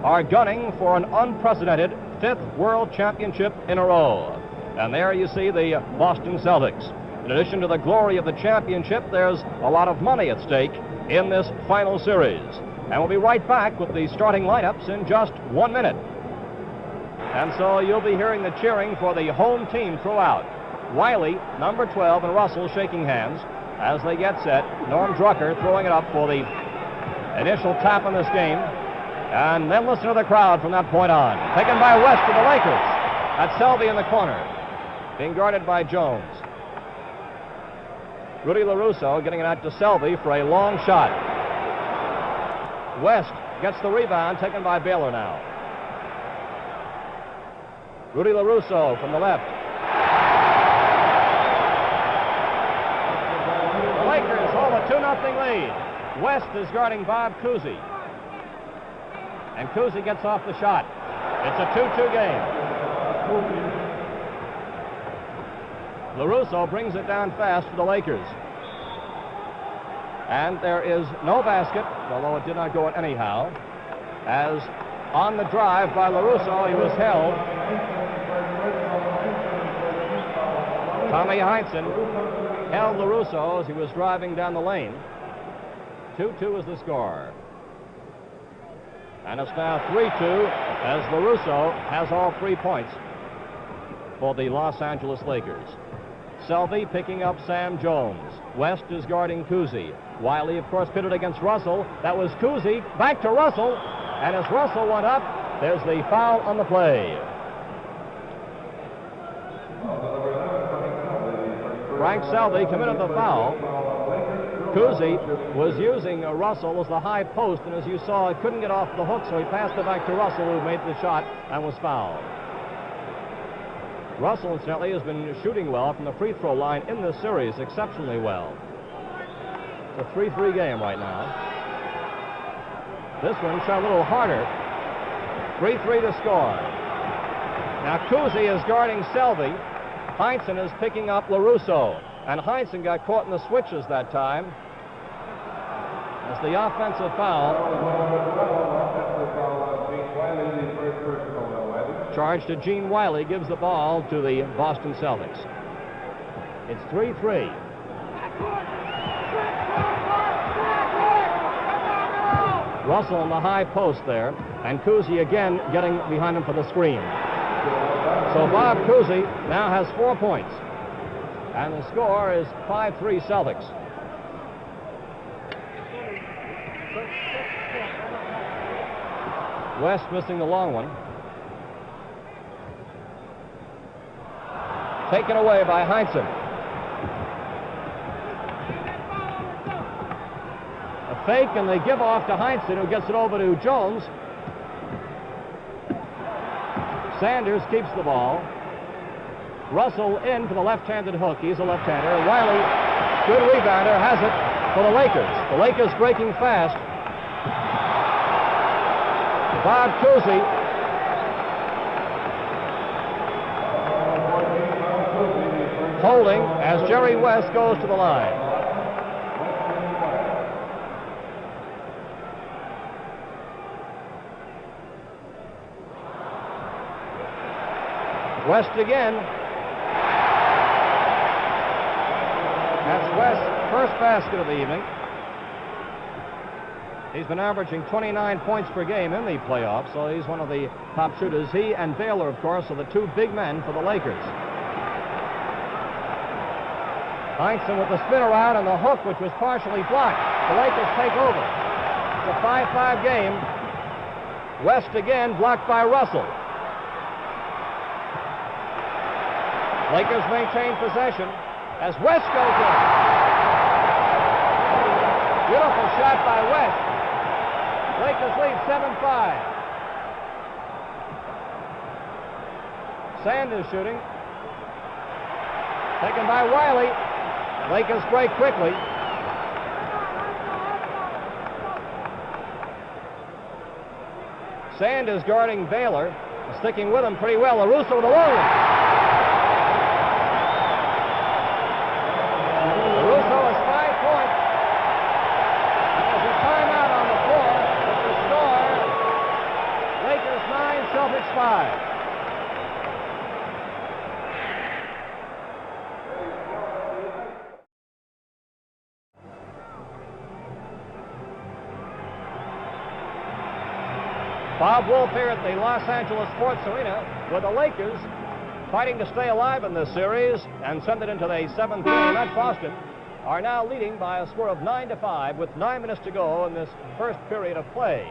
are gunning for an unprecedented 5th World Championship in a row. And there you see the Boston Celtics. In addition to the glory of the championship, there's a lot of money at stake in this final series. And we'll be right back with the starting lineups in just 1 minute. And so you'll be hearing the cheering for the home team throughout. Wiley, number 12, and Russell shaking hands as they get set. Norm Drucker throwing it up for the initial tap in this game. And then listen to the crowd from that point on. Taken by West to the Lakers. That's Selby in the corner, being guarded by Jones. Rudy LaRusso getting it out to Selby for a long shot. West gets the rebound, taken by Baylor now. Rudy LaRusso from the left. The Lakers hold a 2-0 lead. West is guarding Bob Cousy. And Cousy gets off the shot. It's a 2-2 game. LaRusso brings it down fast for the Lakers. And there is no basket, although it did not go in anyhow, as on the drive by LaRusso, he was held. Tommy Heinsohn held LaRusso as he was driving down the lane. 2-2 is the score. And it's now 3-2 as LaRusso has all 3 points for the Los Angeles Lakers. Selby picking up Sam Jones. West is guarding Cousy. Wiley, of course, pitted against Russell. That was Cousy. Back to Russell. And as Russell went up, there's the foul on the play. Frank Selby committed the foul. Cousy was using Russell as the high post, and as you saw, couldn't get off the hook, so he passed it back to Russell, who made the shot and was fouled. Russell, incidentally, has been shooting well from the free throw line in this series, exceptionally well. It's a 3-3 game right now. This one shot a little harder. 3-3 to score. Now Cousy is guarding Selby. Heinsohn is picking up LaRusso. And Heinsohn got caught in the switches that time. As the offensive foul charge to Gene Wiley gives the ball to the Boston Celtics. It's 3-3. Russell on the high post there, and Cousy again getting behind him for the screen. So Bob Cousy now has 4 points. And the score is 5-3 Celtics. West missing the long one. Taken away by Heinsohn. A fake, and they give off to Heinsohn, who gets it over to Jones. Sanders keeps the ball. Russell in for the left-handed hook. He's a left-hander. Wiley, good rebounder, has it for the Lakers. The Lakers breaking fast. Bob Cousy. Holding as Jerry West goes to the line. West again. That's West's first basket of the evening. He's been averaging 29 points per game in the playoffs, so he's one of the top shooters. He and Baylor, of course, are the 2 big men for the Lakers. Heinsohn with the spin around and the hook, which was partially blocked. The Lakers take over. It's a 5-5 game. West again blocked by Russell. Lakers maintain possession as West goes in. Beautiful shot by West. Lakers lead 7-5. Sanders shooting. Taken by Wiley. Lakers break quickly. Sanders guarding Baylor. Sticking with him pretty well. LaRusso with a long one. Celtics 5. Bob Wolf here at the Los Angeles Sports Arena with the Lakers fighting to stay alive in this series and send it into the 7th game at Boston, are now leading by a score of 9-5 with 9 minutes to go in this first period of play.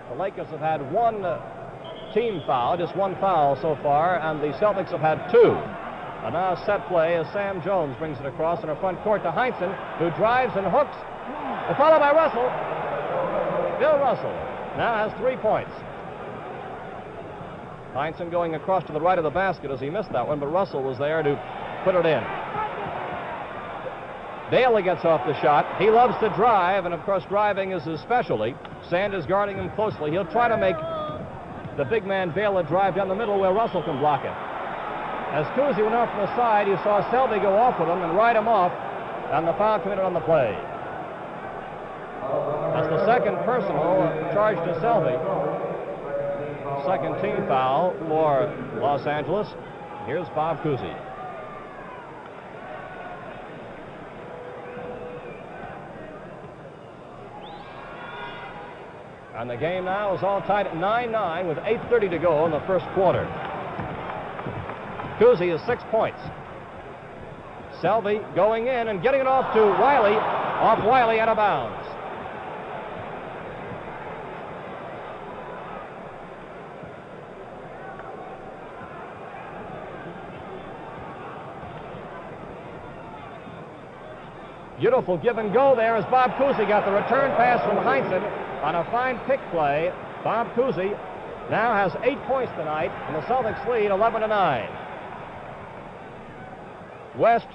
The Lakers have had one team foul, just one foul so far, and the Celtics have had 2. And now set play as Sam Jones brings it across in our front court to Heinsohn, who drives and hooks, followed by Russell. Bill Russell now has 3 points. Heinsohn going across to the right of the basket as he missed that one, but Russell was there to put it in. Bailey gets off the shot. He loves to drive, and of course driving is his specialty. Sand is guarding him closely. He'll try to make the big man Bailey drive down the middle where Russell can block it. As Cousy went off from the side, you saw Selby go off with him and ride him off, and the foul committed on the play. That's the second personal charge to Selby. Second team foul for Los Angeles. Here's Bob Cousy. And the game now is all tied at 9-9 with 8:30 to go in the first quarter. Cousy has 6 points. Selby going in and getting it off to Wiley. Off Wiley out of bounds. Beautiful give and go there as Bob Cousy got the return pass from Heinsohn on a fine pick play. Bob Cousy now has 8 points tonight, and the Celtics lead 11-9. West,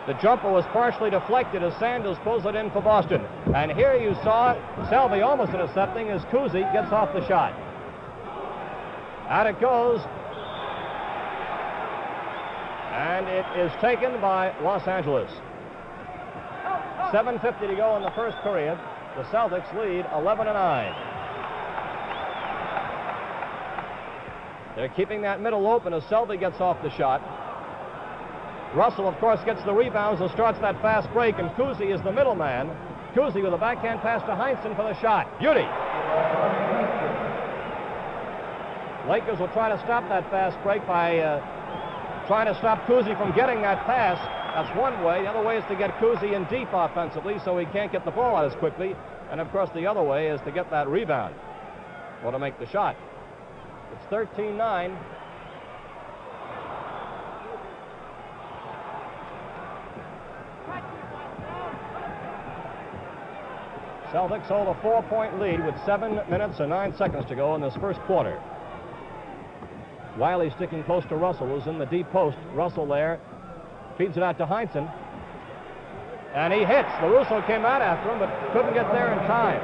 the jumper was partially deflected as Sanders pulls it in for Boston. And here you saw Selby almost intercepting as Cousy gets off the shot. Out it goes. And it is taken by Los Angeles. 7:50 to go in the first period. The Celtics lead 11-9. They're keeping that middle open as Selby gets off the shot. Russell, of course, gets the rebounds and starts that fast break, and Cousy is the middleman. Cousy with a backhand pass to Heinsohn for the shot. Beauty. Lakers will try to stop that fast break by trying to stop Cousy from getting that pass. That's one way. The other way is to get Cousy in deep offensively so he can't get the ball out as quickly. And, of course, the other way is to get that rebound or to make the shot. It's 13-9. Celtics hold a 4-point lead with 7 minutes and 9 seconds to go in this first quarter. Wiley sticking close to Russell, who's in the deep post. Russell there. Feeds it out to Heinsohn. And he hits. LaRusso came out after him, but couldn't get there in time.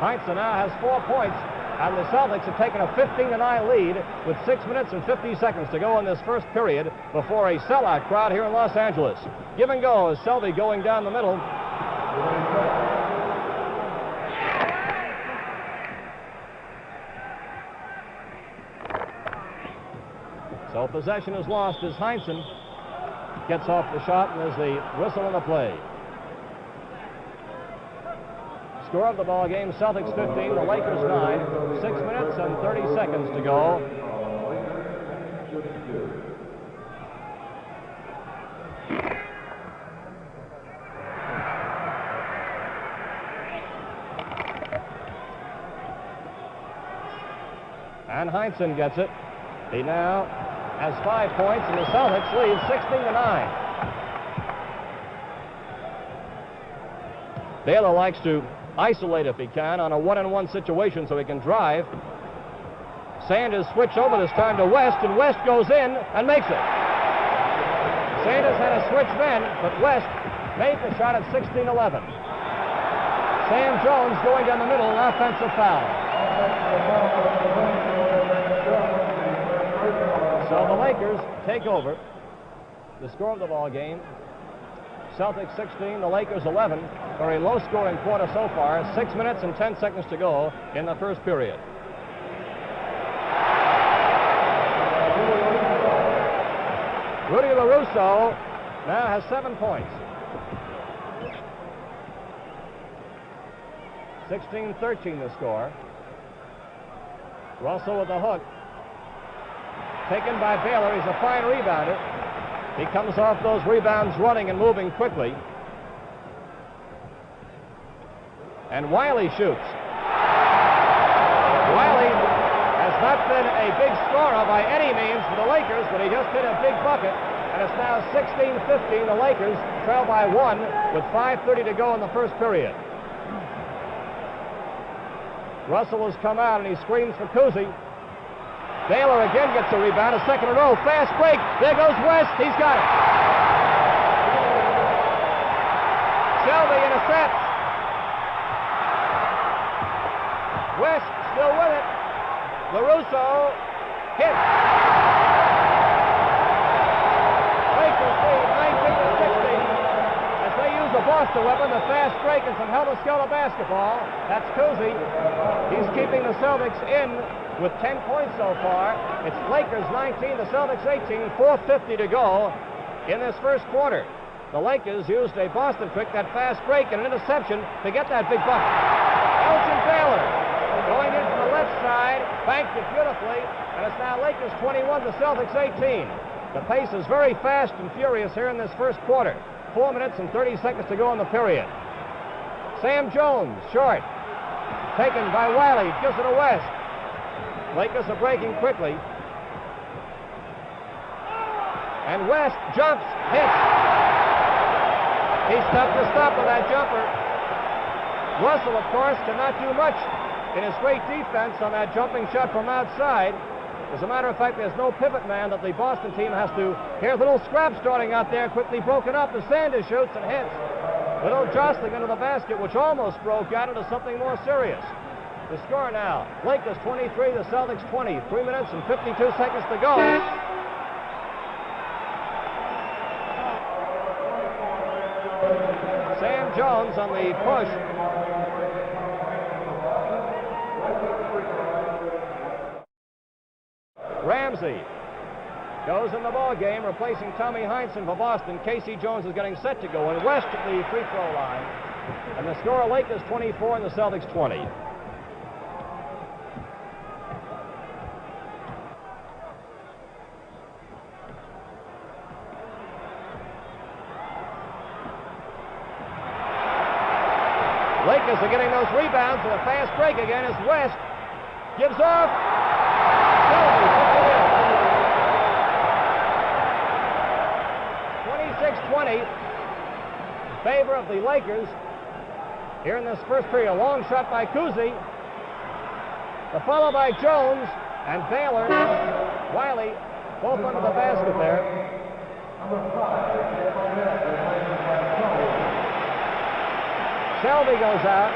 Heinsohn now has 4 points, and the Celtics have taken a 15-9 lead with 6 minutes and 50 seconds to go in this first period before a sellout crowd here in Los Angeles. Give and go as Selby going down the middle. So possession is lost as Heinsohn gets off the shot, and there's the whistle on the play. Score of the ball game, Celtics 15, the Lakers 9. 6 minutes and 30 seconds to go. And Heinsohn gets it. He now has 5 points, and the Celtics lead 16-9. Baylor likes to isolate if he can on a 1-on-1 situation so he can drive. Sanders switch over this time to West, and West goes in and makes it. Sanders had a switch then, but West made the shot at 16-11. Sam Jones going down the middle, an offensive foul. So the Lakers take over. The score of the ball game, Celtics 16, the Lakers 11. Very low-scoring quarter so far. 6 minutes and 10 seconds to go in the first period. Rudy LaRusso now has 7 points. 16-13 the score. Russell with the hook. Taken by Baylor. He's a fine rebounder. He comes off those rebounds running and moving quickly. And Wiley shoots. Wiley has not been a big scorer by any means for the Lakers, but he just hit a big bucket. And it's now 16-15. The Lakers trail by 1 with 5:30 to go in the first period. Russell has come out and he screens for Cousy. Baylor again gets a rebound, a second in a row. Fast break. There goes West. He's got it. Shelby intercepts. West still with it. LaRusso hits. Lakers lead 19-16 as they use the Boston weapon, the fast break and some hell-to-skelter basketball. That's Cousy. He's keeping the Celtics in with 10 points so far. It's Lakers 19, the Celtics 18, 4:50 to go in this first quarter. The Lakers used a Boston trick, that fast break and an interception to get that big bucket. Elgin Baylor going in from the left side, banked it beautifully, and it's now Lakers 21, the Celtics 18. The pace is very fast and furious here in this first quarter. 4 minutes and 30 seconds to go in the period. Sam Jones, short. Taken by Wiley, gives it to West. Lakers are breaking quickly. And West jumps, hits. He's tough to stop with that jumper. Russell, of course, cannot do much in his great defense on that jumping shot from outside. As a matter of fact, there's no pivot man that the Boston team has to. Here's a little scrap starting out there, quickly broken up as Sanders shoots and hits. Little jostling into the basket, which almost broke out into something more serious. The score now, Lakers 23, the Celtics 20. 3 minutes and 52 seconds to go. Sam Jones on the push. Ramsey goes in the ball game, replacing Tommy Heinsohn for Boston. Casey Jones is getting set to go in. West at the free throw line. And the score, Lakers 24 and the Celtics 20. Lakers are getting those rebounds with a fast break again as West gives off. 26-20 in favor of the Lakers here in this first period. A long shot by Cousy. The follow by Jones and Baylor. Wiley both under the basket there. Shelby goes out.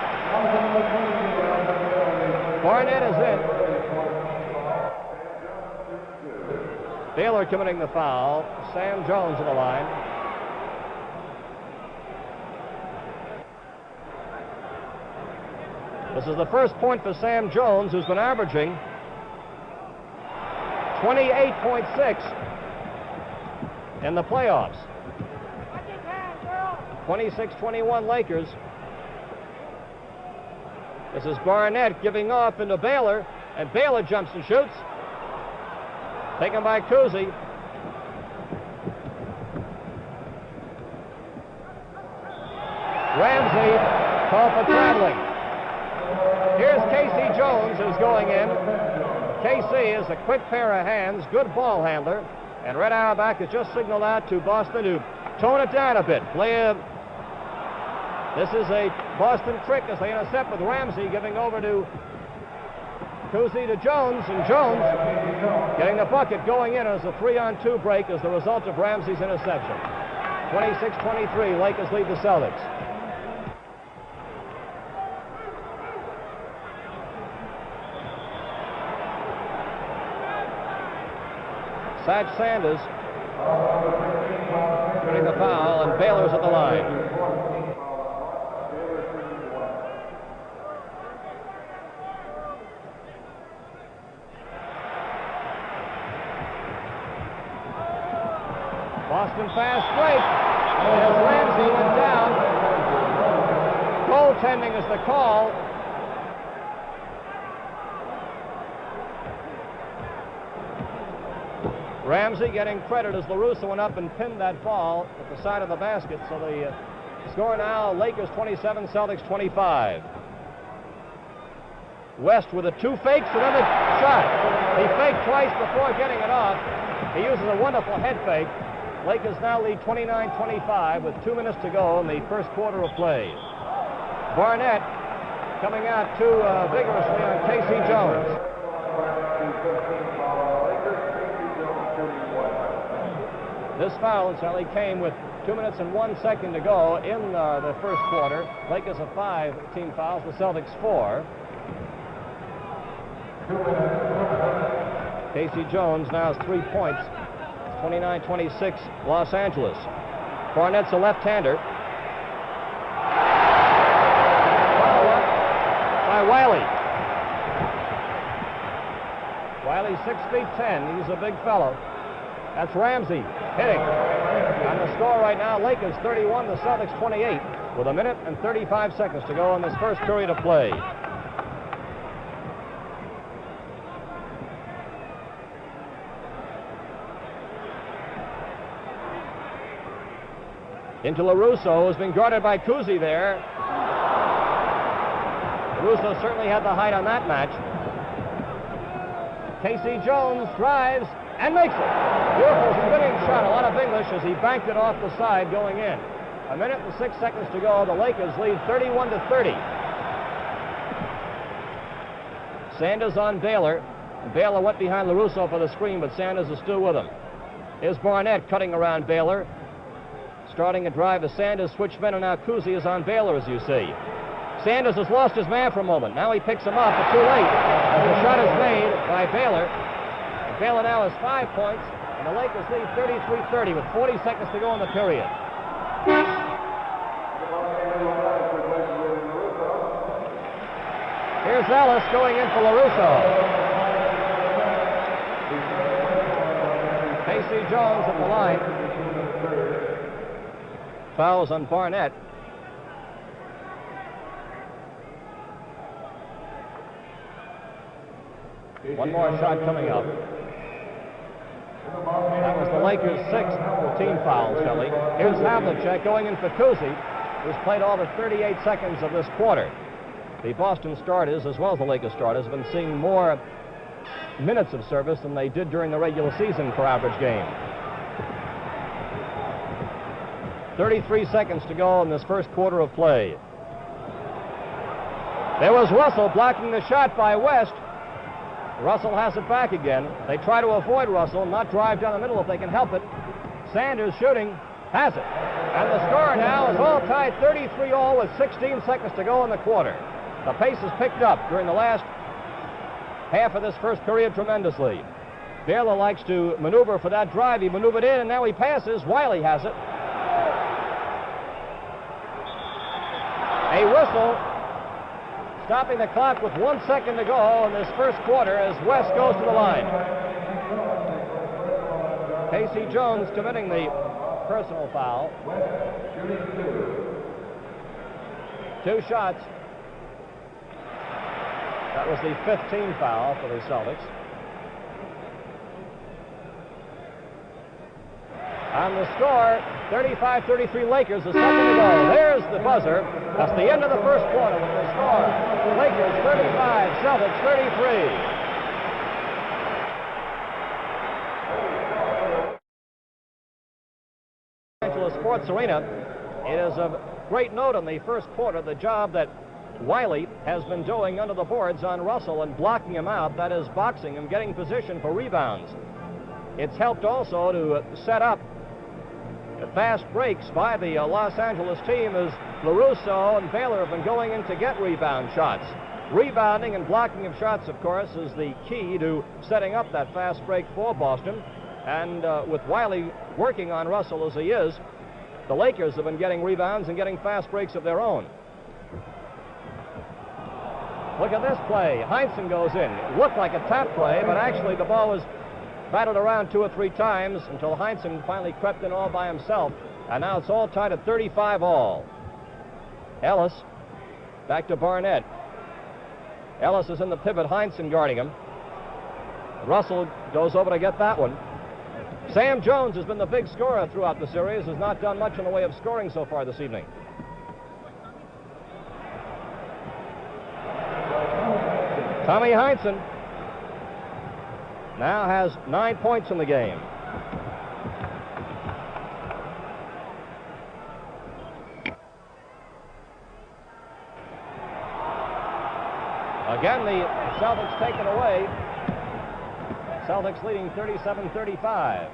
Barnett is in. Baylor committing the foul. Sam Jones in the line. This is the first point for Sam Jones, who's been averaging 28.6 in the playoffs. 26-21 Lakers. This is Barnett giving off into Baylor, and Baylor jumps and shoots. Taken by Cousy. Ramsey called for traveling. Here's Casey Jones, who's going in. Casey is a quick pair of hands, good ball handler, and Red Auerbach has just signaled out to Boston to tone it down a bit. This is a Boston trick as they intercept with Ramsey giving over to Cousy to Jones, and Jones getting the bucket going in as a 3-on-2 break as the result of Ramsey's interception. 26-23, Lakers lead the Celtics. Satch Sanders getting the foul, and Baylor's at the line. Boston fast break. As Ramsey went down. Goaltending is the call. Ramsey getting credit as LaRusso went up and pinned that ball at the side of the basket. So the score now, Lakers 27, Celtics 25. West with the two fakes and then the shot. He faked twice before getting it off. He uses a wonderful head fake. Lakers now lead 29-25 with 2 minutes to go in the first quarter of play. Barnett coming out too vigorously on Casey Jones. This foul incidentally came with 2 minutes and 1 second to go in the first quarter. Lakers have 5 team fouls, the Celtics 4. Casey Jones now has 3 points. 29-26 Los Angeles. Barnett's a left-hander. By Wiley. Wiley 6'10". He's a big fellow. That's Ramsey hitting. On the score right now, Lakers 31, the Celtics 28, with 1 minute and 35 seconds to go in this first period of play. Into LaRusso, who's been guarded by Cousy there. LaRusso certainly had the height on that match. Casey Jones drives and makes it. Beautiful spinning shot, a lot of English as he banked it off the side going in. 1 minute and 6 seconds to go. The Lakers lead 31-30. Sanders on Baylor. Baylor went behind LaRusso for the screen, but Sanders is still with him. Here's Barnett cutting around Baylor. Starting a drive to Sanders, switch men, and now Cousy is on Baylor, as you see. Sanders has lost his man for a moment. Now he picks him up, but too late. As the shot is made by Baylor. And Baylor now has 5 points, and the Lakers lead 33-30 with 40 seconds to go in the period. Here's Ellis going in for LaRusso. Casey Jones at the line. Fouls on Barnett. One more shot coming up. That was the Lakers' 6th team foul, Shelley. Here's Havlicek going in for Cousy, who's played all the 38 seconds of this quarter. The Boston starters, as well as the Lakers starters, have been seeing more minutes of service than they did during the regular season per average game. 33 seconds to go in this first quarter of play. There was Russell blocking the shot by West. Russell has it back again. They try to avoid Russell, not drive down the middle if they can help it. Sanders shooting, has it. And the score now is all tied 33-all with 16 seconds to go in the quarter. The pace has picked up during the last half of this first period tremendously. Baylor likes to maneuver for that drive. He maneuvered in, and now he passes. Wiley has it. A whistle stopping the clock with 1 second to go in this first quarter as West goes to the line. Casey Jones committing the personal foul. 2 shots. That was the 5th team foul for the Celtics. On the score, 35-33 Lakers, a second to go. There's the buzzer. That's the end of the first quarter with the score. Lakers 35, Celtics 33. Los Angeles Sports Arena. It is of great note in the first quarter the job that Wiley has been doing under the boards on Russell and blocking him out, that is boxing him, getting position for rebounds. It's helped also to set up fast breaks by the Los Angeles team as LaRusso and Baylor have been going in to get rebound shots. Rebounding and blocking of shots, of course, is the key to setting up that fast break for Boston. And with Wiley working on Russell as he is, the Lakers have been getting rebounds and getting fast breaks of their own. Look at this play. Heinsohn goes in. It looked like a tap play, but actually the ball was battled around 2 or 3 times until Heinsohn finally crept in all by himself. And now it's all tied at 35 all. Ellis back to Barnett. Ellis is in the pivot, Heinsohn guarding him. Russell goes over to get that one. Sam Jones has been the big scorer throughout the series, has not done much in the way of scoring so far this evening. Tommy Heinsohn now has 9 points in the game. Again, the Celtics take it away. Celtics leading 37-35.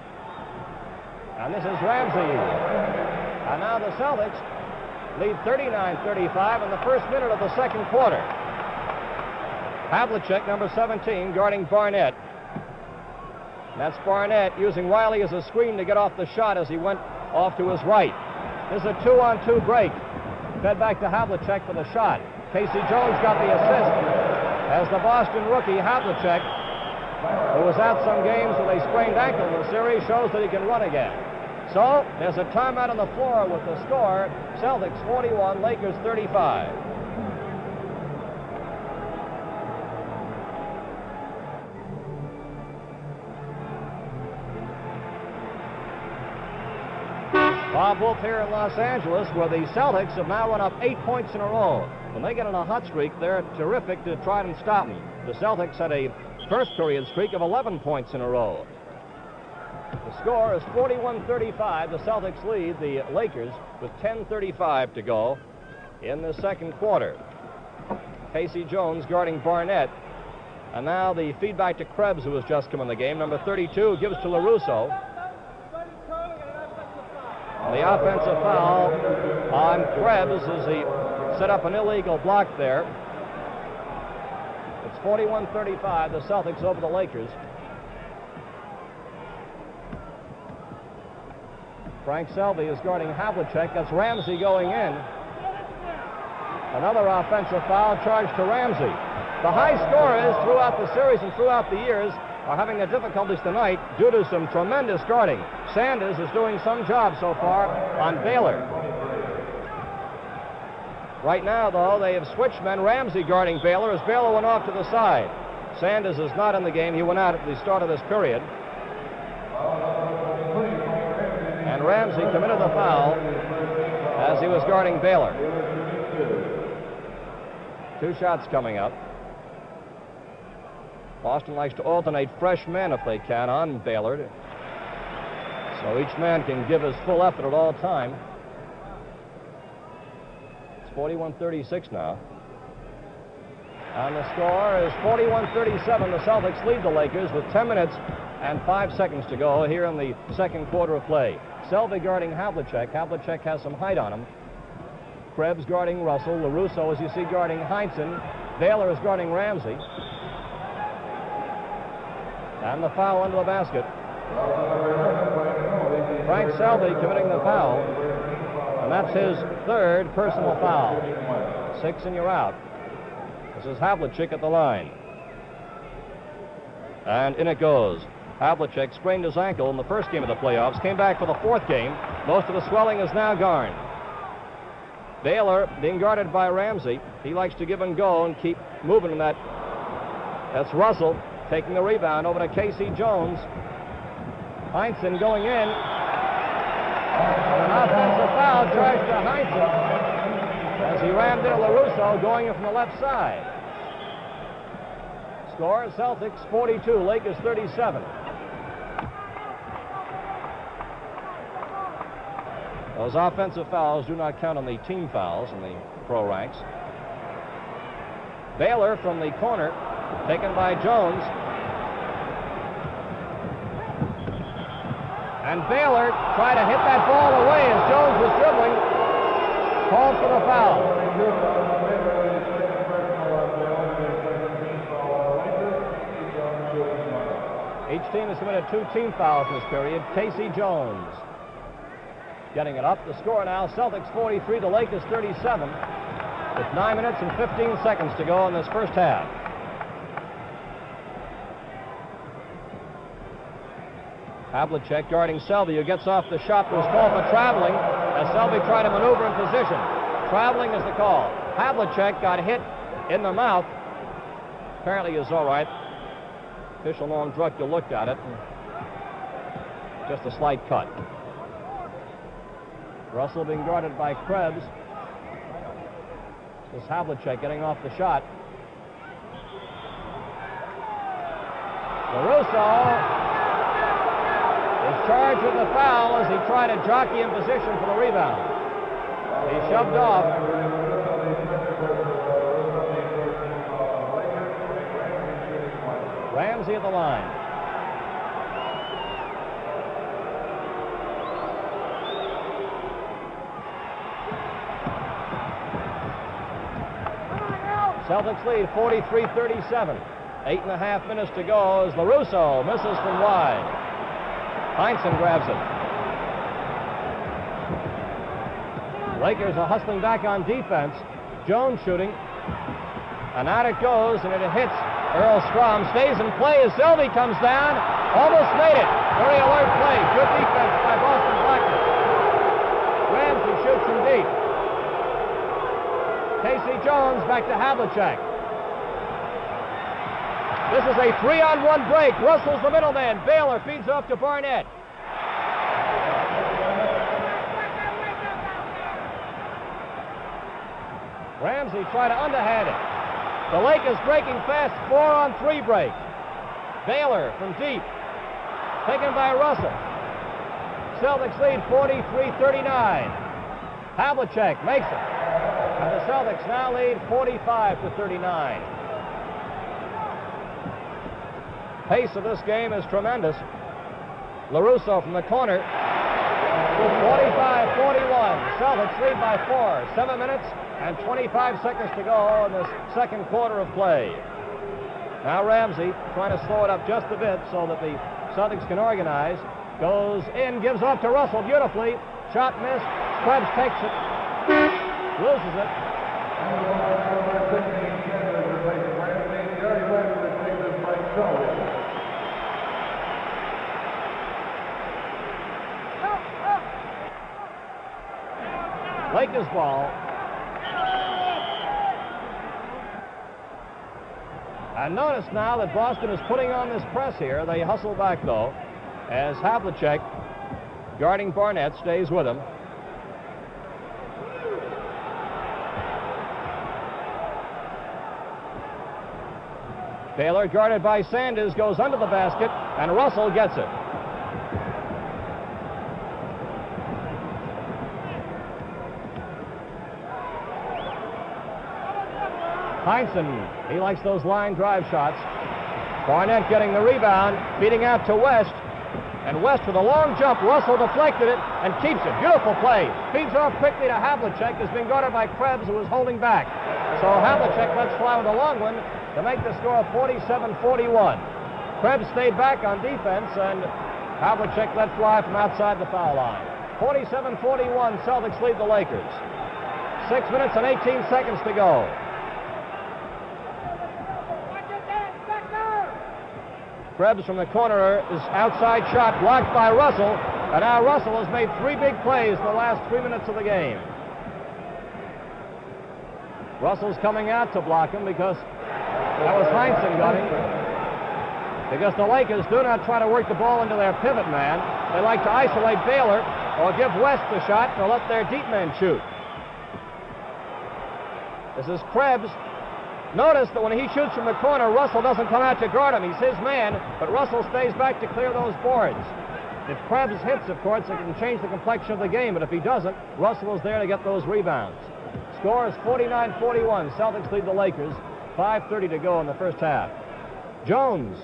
And this is Ramsey. And now the Celtics lead 39-35 in the first minute of the second quarter. Havlicek, number 17, guarding Barnett. And that's Barnett using Wiley as a screen to get off the shot as he went off to his right. This is a 2-on-2 break. Fed back to Havlicek for the shot. Casey Jones got the assist as the Boston rookie Havlicek, who was out some games with a sprained ankle in the series, shows that he can run again. So there's a timeout on the floor with the score, Celtics 41, Lakers 35. Bob Wolf here in Los Angeles, where the Celtics have now run up 8 points in a row. When they get on a hot streak, they're terrific to try and stop them. The Celtics had a first period streak of 11 points in a row. The score is 41-35. The Celtics lead the Lakers with 10:35 to go in the second quarter. Casey Jones guarding Barnett. And now the feedback to Krebs, who has just come in the game. Number 32 gives to LaRusso. The offensive foul on Krebs as he set up an illegal block there. It's 41-35, the Celtics over the Lakers. Frank Selby is guarding Havlicek. That's Ramsey going in. Another offensive foul charged to Ramsey. The high scorers throughout the series and throughout the years are having their difficulties tonight due to some tremendous guarding. Sanders is doing some job so far on Baylor. Right now, though, they have switched men. Ramsey guarding Baylor as Baylor went off to the side. Sanders is not in the game. He went out at the start of this period. And Ramsey committed the foul as he was guarding Baylor. 2 shots coming up. Boston likes to alternate fresh men if they can on Baylor, so each man can give his full effort at all time. It's 41-36 now. And the score is 41-37. The Celtics lead the Lakers with 10 minutes and 5 seconds to go here in the second quarter of play. Selby guarding Havlicek. Havlicek has some height on him. Krebs guarding Russell. LaRusso, as you see, guarding Heinsohn. Baylor is guarding Ramsey. And the foul under the basket. Frank Selby committing the foul. And that's his 3rd personal foul. 6 and you're out. This is Havlicek at the line. And in it goes. Havlicek sprained his ankle in the first game of the playoffs. Came back for the 4th game. Most of the swelling is now gone. Baylor being guarded by Ramsey. He likes to give and go and keep moving in that. That's Russell. Taking the rebound over to Casey Jones. Heinsohn going in. An offensive foul charged to Heinsohn as he rammed into LaRusso going in from the left side. Score, Celtics 42, Lakers 37. Those offensive fouls do not count on the team fouls in the pro ranks. Baylor from the corner, taken by Jones. And Baylor tried to hit that ball away as Jones was dribbling. Called for the foul. Each team has committed 2 team fouls in this period. Casey Jones getting it up. The score now, Celtics 43, the Lakers 37, with 9 minutes and 15 seconds to go in this first half. Havlicek guarding Selby, who gets off the shot. There's call for traveling as Selby tried to maneuver in position. Traveling is the call. Havlicek got hit in the mouth. Apparently is all right. Official Norm Druckel looked at it. Just a slight cut. Russell being guarded by Krebs. This is Havlicek getting off the shot. LaRusso is charged with the foul as he tried to jockey in position for the rebound. He shoved off. Ramsey at the line. Celtics lead 43-37. 8.5 minutes to go as LaRusso misses from wide. Heinsohn grabs it. Lakers are hustling back on defense. Jones shooting. And out it goes, and it hits Earl Strom. Stays in play as Selby comes down. Almost made it. Very alert play. Good defense by Boston Blackman. Ramsey shoots from deep. Casey Jones back to Havlicek. This is a 3-on-1 break. Russell's the middleman. Baylor feeds off to Barnett. Ramsey tried to underhand it. The Lakers breaking fast. 4-on-3 break. Baylor from deep. Taken by Russell. Celtics lead 43-39. Havlicek makes it. And the Celtics now lead 45-39. Pace of this game is tremendous. LaRusso from the corner. 45-41. Celtics lead by 4. 7 minutes and 25 seconds to go in this second quarter of play. Now Ramsey trying to slow it up just a bit so that the Celtics can organize. Goes in, gives off to Russell beautifully. Shot missed. Krebs takes it. Loses it. Lakers ball. And notice now that Boston is putting on this press here. They hustle back, though, as Havlicek, guarding Barnett, stays with him. Baylor, guarded by Sanders, goes under the basket, and Russell gets it. Heinsohn, he likes those line drive shots. Barnett getting the rebound, feeding out to West. And West with a long jump. Russell deflected it and keeps it. Beautiful play. Feeds off quickly to Havlicek, who's been guarded by Krebs, who was holding back. So Havlicek lets fly with a long one to make the score 47-41. Krebs stayed back on defense, and Havlicek let fly from outside the foul line. 47-41, Celtics lead the Lakers. 6 minutes and 18 seconds to go. Krebs from the corner is outside shot blocked by Russell, and now Russell has made 3 big plays in the last 3 minutes of the game. Russell's coming out to block him because that was Heinsohn got him. Because the Lakers do not try to work the ball into their pivot man. They like to isolate Baylor or give West the shot or let their deep men shoot. This is Krebs. Notice that when he shoots from the corner, Russell doesn't come out to guard him. He's his man, but Russell stays back to clear those boards. If Krebs hits, of course, it can change the complexion of the game, but if he doesn't, Russell is there to get those rebounds. Score is 49-41. Celtics lead the Lakers. 5:30 to go in the first half. Jones.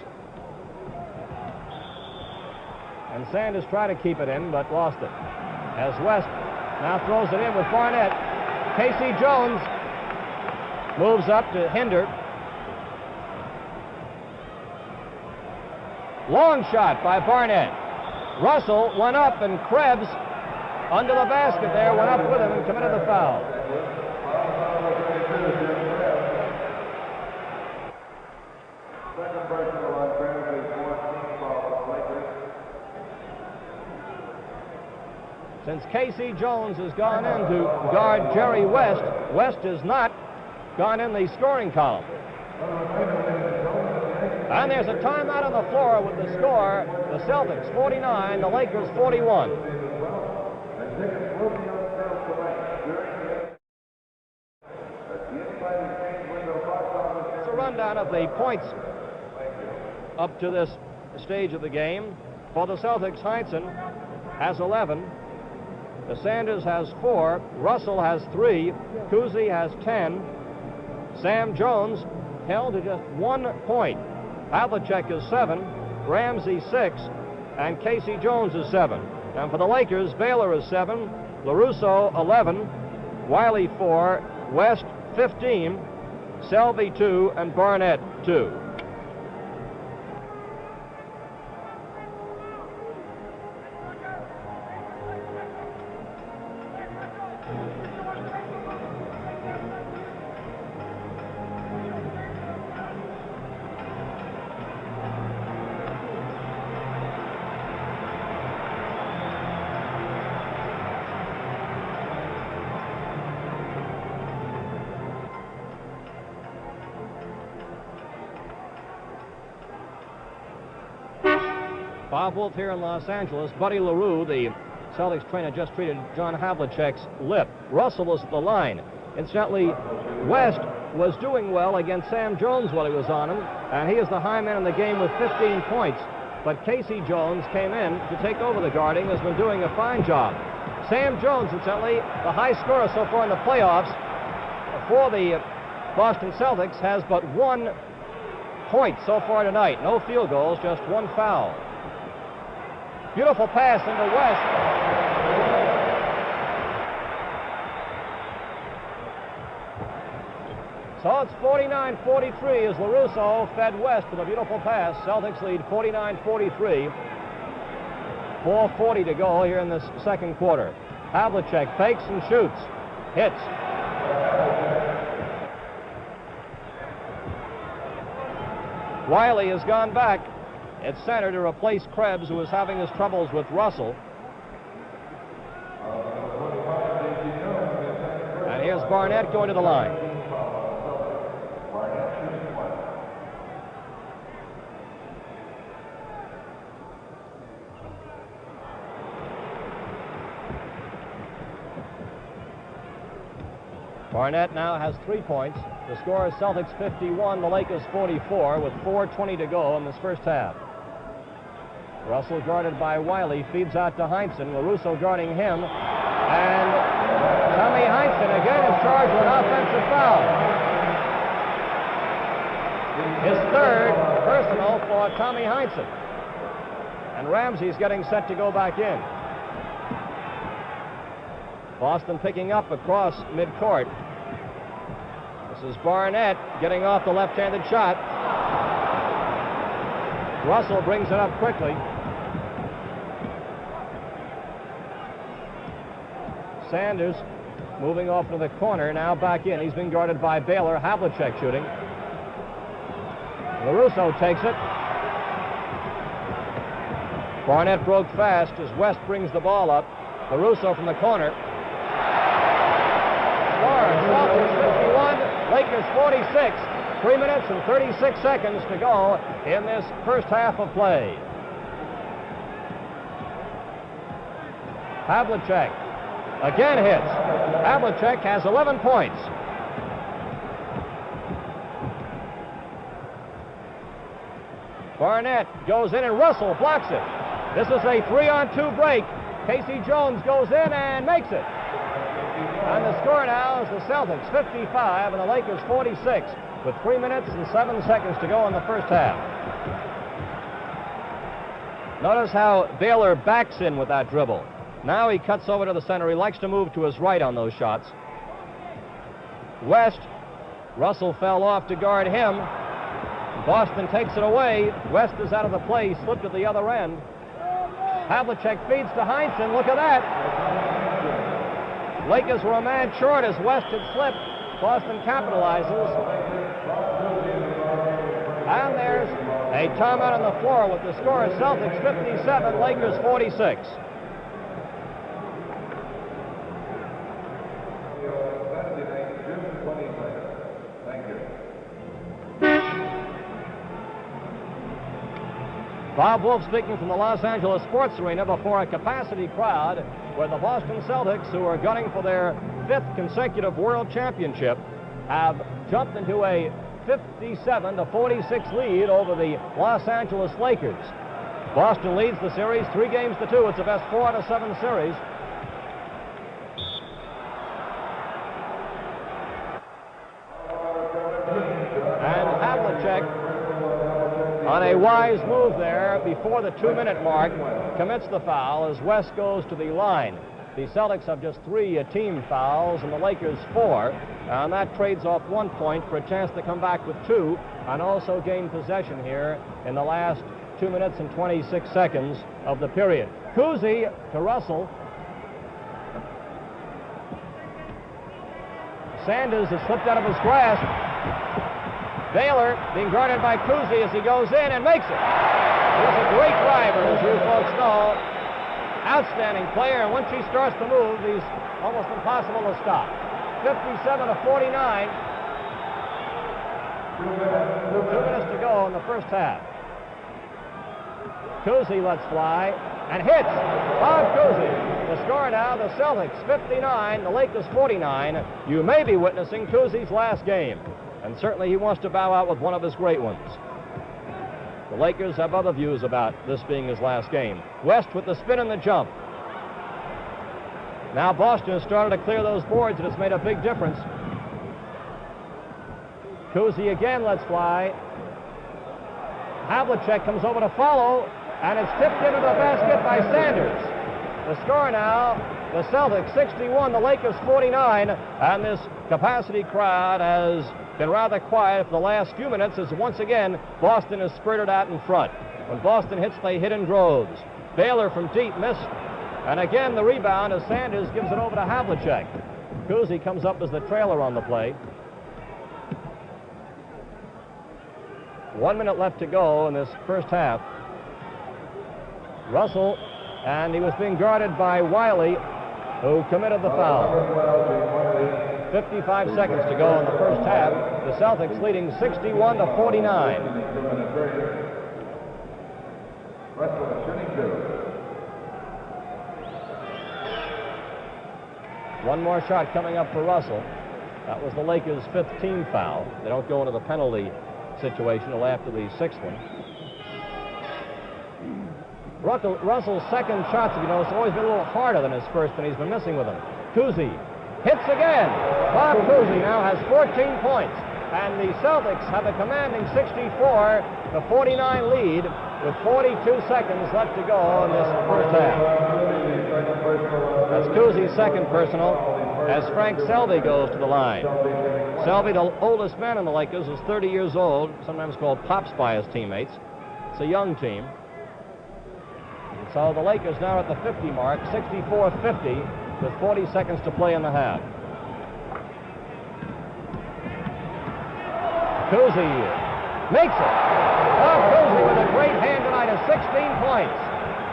And Sanders tried to keep it in, but lost it. As West now throws it in with Barnett. Casey Jones moves up to hinder. Long shot by Barnett. Russell went up, and Krebs, under the basket there, went up with him and committed the foul. since Casey Jones has gone in to guard Jerry West. West has not gone in the scoring column. And there's a timeout on the floor with the score, the Celtics 49, the Lakers 41. It's a rundown of the points up to this stage of the game. For the Celtics, Heinsohn has 11. The Sanders has 4. Russell has 3. Cousy has 10. Sam Jones held to just 1 point. Havlicek is 7. Ramsey 6. And Casey Jones is 7. And for the Lakers, Baylor is 7. LaRusso 11. Wiley 4. West 15. Selvey 2. And Barnett 2. Bob Wolf here in Los Angeles. Buddy LaRue, the Celtics trainer, just treated John Havlicek's lip. Russell was at the line. Incidentally, West was doing well against Sam Jones while he was on him, and he is the high man in the game with 15 points. But Casey Jones came in to take over the guarding, has been doing a fine job. Sam Jones, incidentally, the high scorer so far in the playoffs for the Boston Celtics, has but 1 point so far tonight. No field goals, just 1 foul. Beautiful pass into West. So it's 49-43 as LaRusso fed West with a beautiful pass. Celtics lead 49-43. 4:40 to go here in this second quarter. Havlicek fakes and shoots. Hits. Wiley has gone back at center to replace Krebs, who is having his troubles with Russell. And here's Barnett going to the line. Barnett now has 3 points. The score is Celtics 51, the Lakers 44, with 4:20 to go in this first half. Russell guarded by Wiley, feeds out to Heinsohn. LaRusso guarding him. And Tommy Heinsohn again is charged with an offensive foul. His third personal for Tommy Heinsohn. And Ramsey's getting set to go back in. Boston picking up across midcourt. This is Barnett getting off the left-handed shot. Russell brings it up quickly. Sanders moving off to the corner, now back in. He's been guarded by Baylor. Havlicek shooting. LaRusso takes it. Barnett broke fast as West brings the ball up. LaRusso from the corner. Celtics 51, Lakers 46. 3 minutes and 36 seconds to go in this first half of play. Havlicek again hits. Havlicek has 11 points. Barnett goes in and Russell blocks it. This is a 3-on-2 break. Casey Jones goes in and makes it. And the score now is the Celtics 55 and the Lakers 46 with 3 minutes and 7 seconds to go in the first half. Notice how Baylor backs in with that dribble. Now he cuts over to the center. He likes to move to his right on those shots. West, Russell fell off to guard him. Boston takes it away. West is out of the play, slipped at the other end. Havlicek feeds to Heinsohn. Look at that. Lakers were a man short as West had slipped. Boston capitalizes. And there's a timeout on the floor with the score of Celtics 57, Lakers 46. Bob Wolf speaking from the Los Angeles Sports Arena before a capacity crowd where the Boston Celtics, who are gunning for their 5th consecutive world championship, have jumped into a 57-46 lead over the Los Angeles Lakers. Boston leads the series 3-2. It's the best 4 out of 7 series. And Havlicek, on a wise move there before the 2-minute mark, commits the foul as West goes to the line. The Celtics have just 3 team fouls and the Lakers 4, and that trades off 1 point for a chance to come back with 2 and also gain possession here in the last 2 minutes and 26 seconds of the period. Cousy to Russell. Sanders has slipped out of his grasp. Baylor being guarded by Cousy as he goes in and makes it. He's a great driver, as you folks know. Outstanding player, and once he starts to move, he's almost impossible to stop. 57-49. 2 minutes to go in the first half. Cousy lets fly and hits. Bob Cousy. The score now, the Celtics 59, the Lakers 49. You may be witnessing Cousy's last game. And certainly he wants to bow out with one of his great ones. The Lakers have other views about this being his last game. West with the spin and the jump. Now Boston has started to clear those boards, and it's made a big difference. Cousy again lets fly. Havlicek comes over to follow, and it's tipped into the basket by Sanders. The score now, the Celtics 61, the Lakers 49, and this capacity crowd has been rather quiet for the last few minutes as once again Boston is spurted out in front. When Boston hits, they hit in droves. Baylor from deep missed, and again the rebound as Sanders gives it over to Havlicek. Cousy comes up as the trailer on the play. 1 minute left to go in this first half. Russell, and he was being guarded by Wiley, who committed the foul. 55 seconds to go in the first half. The Celtics leading 61-49. One more shot coming up for Russell. That was the Lakers' 5th team foul. They don't go into the penalty situation until after the 6th one. Russell's second shots, if you notice, have always been a little harder than his first, and he's been missing with them. Cousy hits again. Bob Cousy now has 14 points, and the Celtics have a commanding 64-49 lead with 42 seconds left to go in this first half. That's Cousy's second personal as Frank Selby goes to the line. Selby, the oldest man in the Lakers, is 30 years old, sometimes called Pops by his teammates. It's a young team. And so the Lakers now at the 50 mark, 64-50, with 40 seconds to play in the half. Cousy makes it. Bob Cousy with a great hand tonight of 16 points.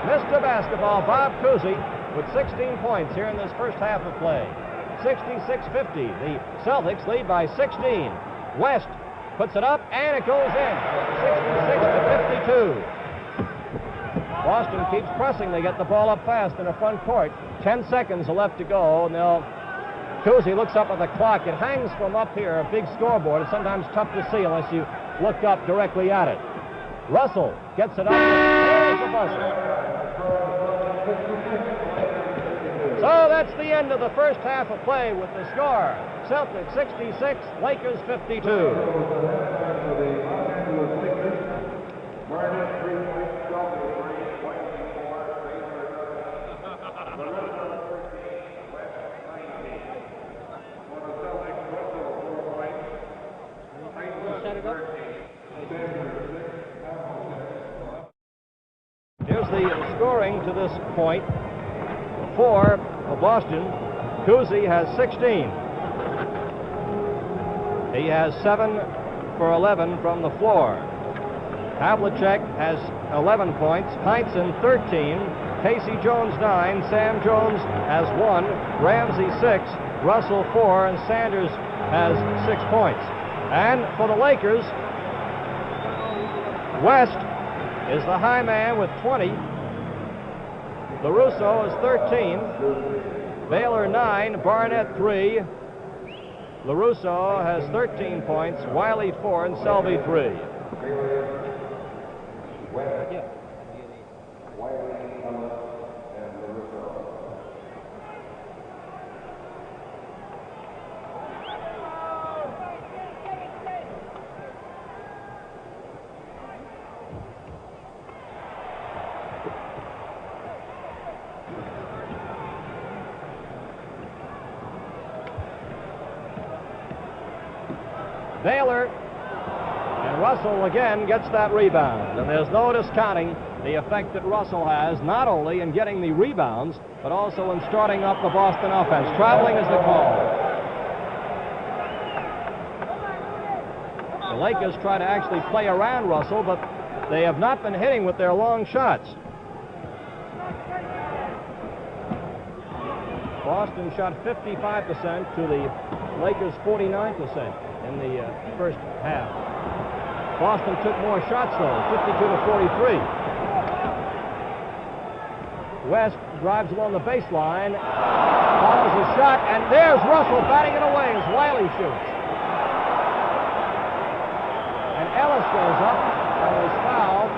Mr. Basketball, Bob Cousy with 16 points here in this first half of play. 66-50. The Celtics lead by 16. West puts it up, and it goes in. 66-52. Boston keeps pressing. They get the ball up fast in the front court. 10 seconds are left to go. Now, Cousy looks up at the clock. It hangs from up here, a big scoreboard. It's sometimes tough to see unless you look up directly at it. Russell gets it up. There's the buzzer. So that's the end of the first half of play with the score. Celtics 66, Lakers 52. Here's the scoring to this point. For Boston, Cousy has 16. He has 7 for 11 from the floor. Havlicek has 11 points. Heinsohn 13. Casey Jones 9. Sam Jones has 1. Ramsey 6. Russell 4. And Sanders has 6 points. And for the Lakers, West is the high man with 20. LaRusso is 13. Baylor 9, Barnett 3. LaRusso has 13 points, Wiley 4, and Selby 3. Baylor, and Russell again gets that rebound, and there's no discounting the effect that Russell has, not only in getting the rebounds, but also in starting up the Boston offense. Traveling is the call. The Lakers try to actually play around Russell, but they have not been hitting with their long shots. Boston shot 55% to the Lakers 49% in the first half. Boston took more shots, though, 52 to 43. West drives along the baseline, follows a shot, and there's Russell batting it away as Wiley shoots. And Ellis goes up and is fouled.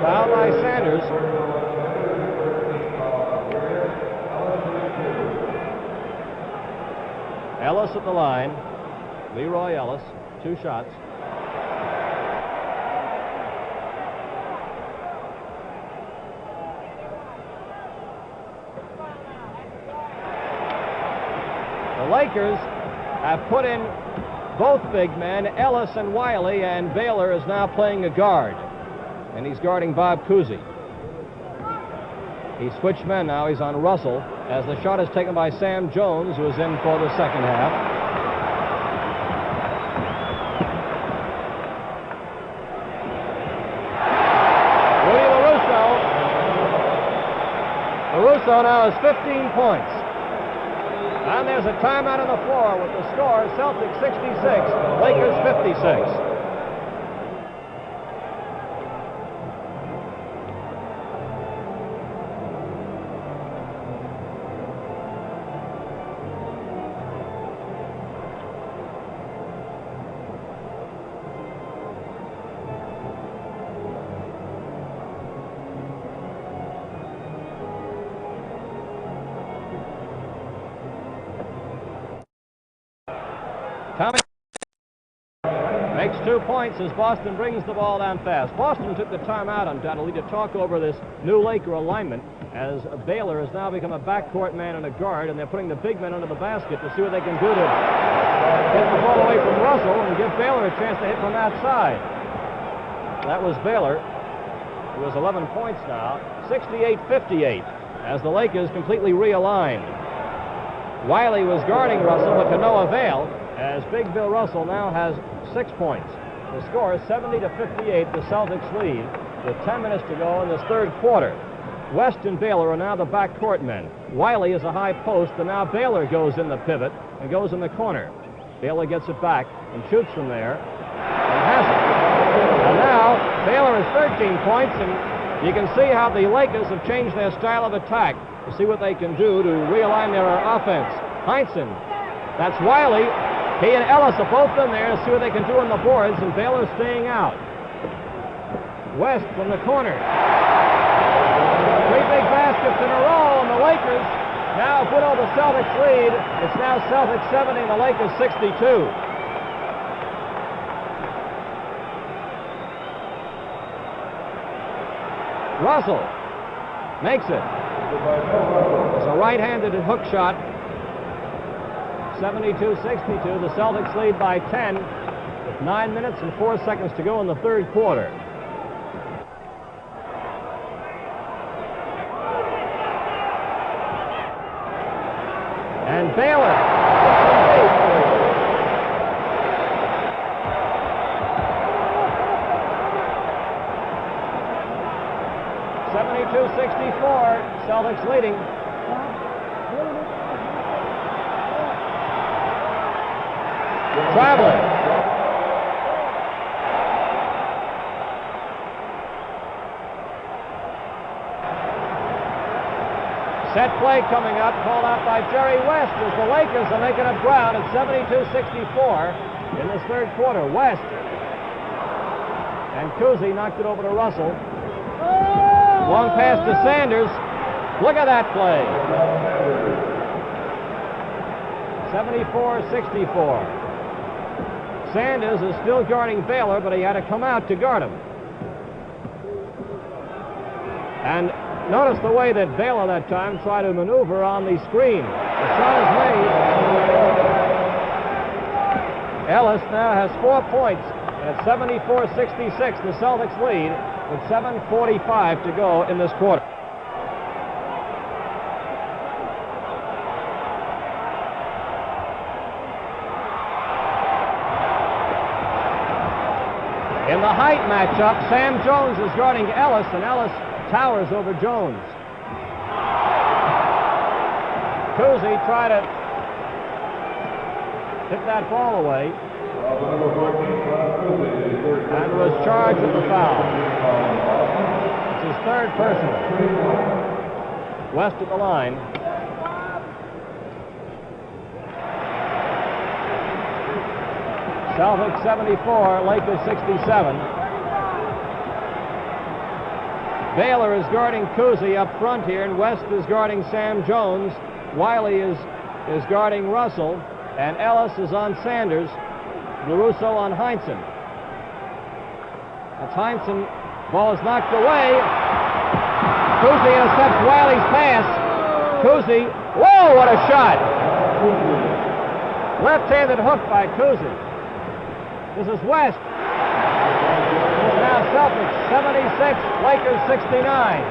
Fouled by Sanders. Ellis at the line. Leroy Ellis, 2 shots. The Lakers have put in both big men, Ellis and Wiley, and Baylor is now playing a guard. And he's guarding Bob Cousy. He switched men now. He's on Russell as the shot is taken by Sam Jones, who is in for the second half. Rudy LaRusso. LaRusso now has 15 points. And there's a timeout on the floor with the score Celtics 66, Lakers 56. Tommy makes 2 points as Boston brings the ball down fast. Boston took the timeout undoubtedly to talk over this new Laker alignment, as Baylor has now become a backcourt man and a guard, and they're putting the big men under the basket to see what they can do to get the ball away from Russell and give Baylor a chance to hit from that side. That was Baylor, who has 11 points now, 68-58, as the Lakers completely realigned. Wiley was guarding Russell, but to no avail, as Big Bill Russell now has 6 points. The score is 70-58, the Celtics lead, with 10 minutes to go in this third quarter. West and Baylor are now the backcourt men. Wiley is a high post, and now Baylor goes in the pivot and goes in the corner. Baylor gets it back and shoots from there and has it. And now Baylor has 13 points, and you can see how the Lakers have changed their style of attack to see what they can do to realign their offense. Heinsohn, that's Wiley. He and Ellis are both in there to see what they can do on the boards, and Baylor staying out. West from the corner. 3 big baskets in a row, and the Lakers now put over the Celtics lead. It's now Celtics 70 and the Lakers 62. Russell makes it. It's a right-handed hook shot. 72-62, the Celtics lead by 10 with 9 minutes and 4 seconds to go in the third quarter. And Baylor. 72-64, Celtics leading. traveling. Set play coming up, called out by Jerry West as the Lakers are making up ground at 72-64 in this third quarter. West. And Cousy knocked it over to Russell. Long pass to Sanders. Look at that play. 74-64. Sanders is still guarding Baylor, but he had to come out to guard him. And notice the way that Baylor that time tried to maneuver on the screen. The shot is made. Ellis now has 4 points. At 74-66, the Celtics lead with 7:45 to go in this quarter. In the height matchup, Sam Jones is guarding Ellis, and Ellis towers over Jones. Cousy tried to hit that ball away and was charged with the foul. It's his third personal. West at the line. Celtics 74, Lakers 67. Baylor is guarding Cousy up front here, and West is guarding Sam Jones. Wiley is guarding Russell, and Ellis is on Sanders. LaRusso on Heinsohn. That's Heinsohn. Ball is knocked away. Cousy intercepts Wiley's pass. Cousy. Whoa, what a shot! Left-handed hook by Cousy. This is West. This is now Celtics 76, Lakers 69.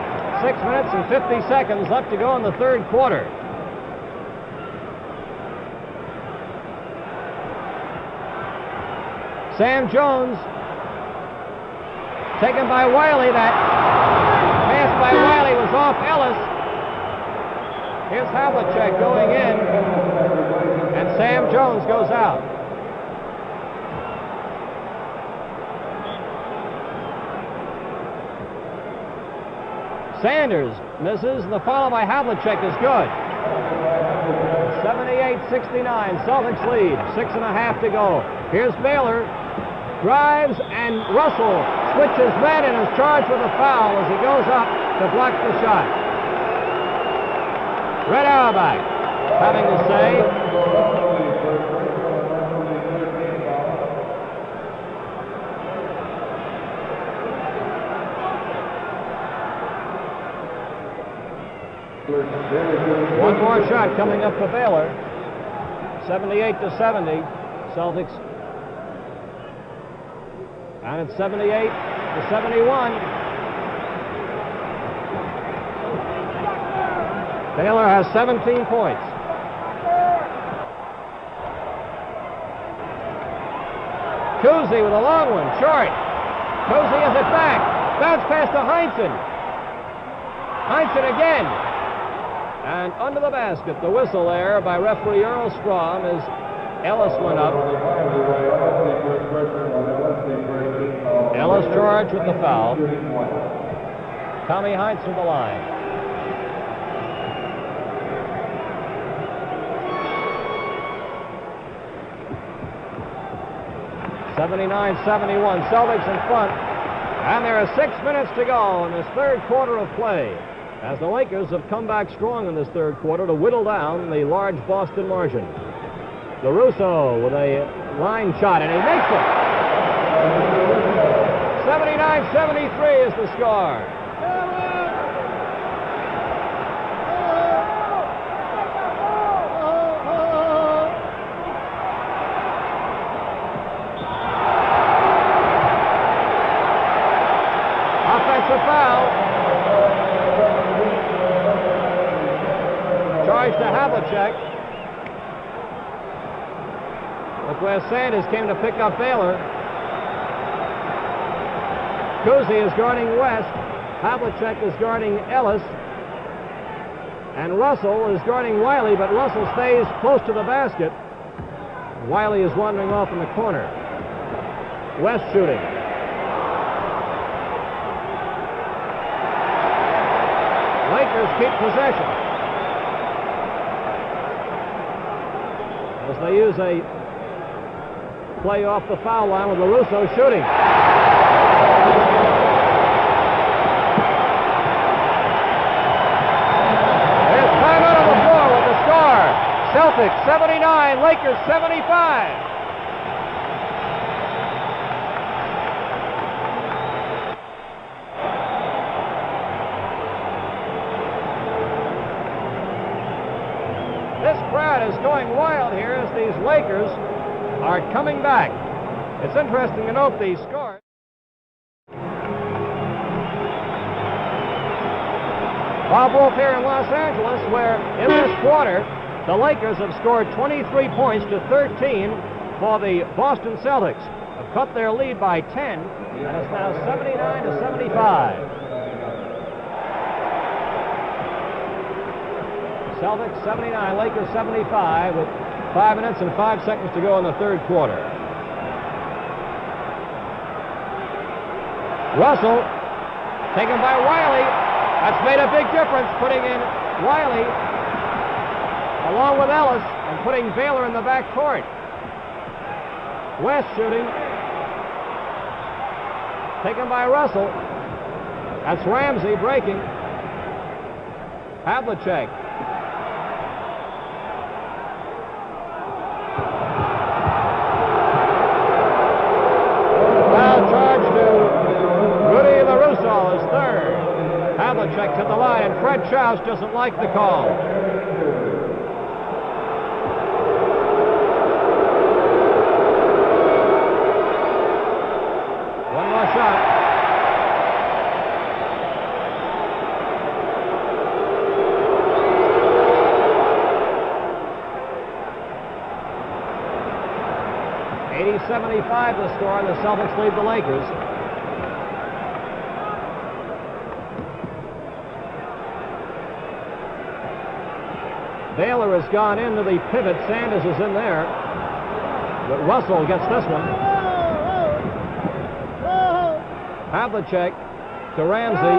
6 minutes and 50 seconds left to go in the third quarter. Sam Jones taken by Wiley. That pass by Wiley was off Ellis. Here's Havlicek going in, and Sam Jones goes out. Sanders misses, and the follow by Havlicek is good. 78-69, Celtics lead. 6.5 to go. Here's Baylor. Drives, and Russell switches men and is charged with a foul as he goes up to block the shot. Red Auerbach having to say. One more shot coming up for Baylor. 78-70, Celtics. And it's 78-71. Baylor has 17 points. Cousy with a long one, short. Cousy has it back. Bounce pass to Heinsohn. Heinsohn again. And under the basket, the whistle there by referee Earl Strom as Ellis went up. Ellis charged with the foul. Tommy Heinsohn the line. (79-71), Celtics in front. And there are 6 minutes to go in this third quarter of play, as the Lakers have come back strong in this third quarter to whittle down the large Boston margin. LaRusso with a line shot, and he makes it. 79-73 is the score. Offensive foul. Charge to Havlicek. Look where Sanders came to pick up Baylor. Cousy is guarding West. Havlicek is guarding Ellis. And Russell is guarding Wiley, but Russell stays close to the basket. Wiley is wandering off in the corner. West shooting. Lakers keep possession as they use a play off the foul line with LaRusso shooting. There's time out on the floor with the score. Celtics 79, Lakers 75. This crowd is going wild here as these Lakers are coming back. It's interesting to note these scores. Bob Wolf here in Los Angeles, where in this quarter, the Lakers have scored 23 points to 13 for the Boston Celtics. Have cut their lead by 10, and it's now 79 to 75. Celtics 79, Lakers 75 with 5 minutes and 5 seconds to go in the third quarter. Russell, taken by Wiley. That's made a big difference, putting in Wiley along with Ellis and putting Baylor in the back court. West shooting. Taken by Russell. That's Ramsey breaking. Havlicek. Rudy LaRusso is third. Havlicek to the line, and Fred Schaus doesn't like the call. One more shot. .75 the score, and the Celtics lead the Lakers. Baylor has gone into the pivot. Sanders is in there. But Russell gets this one. Havlicek to Ramsey.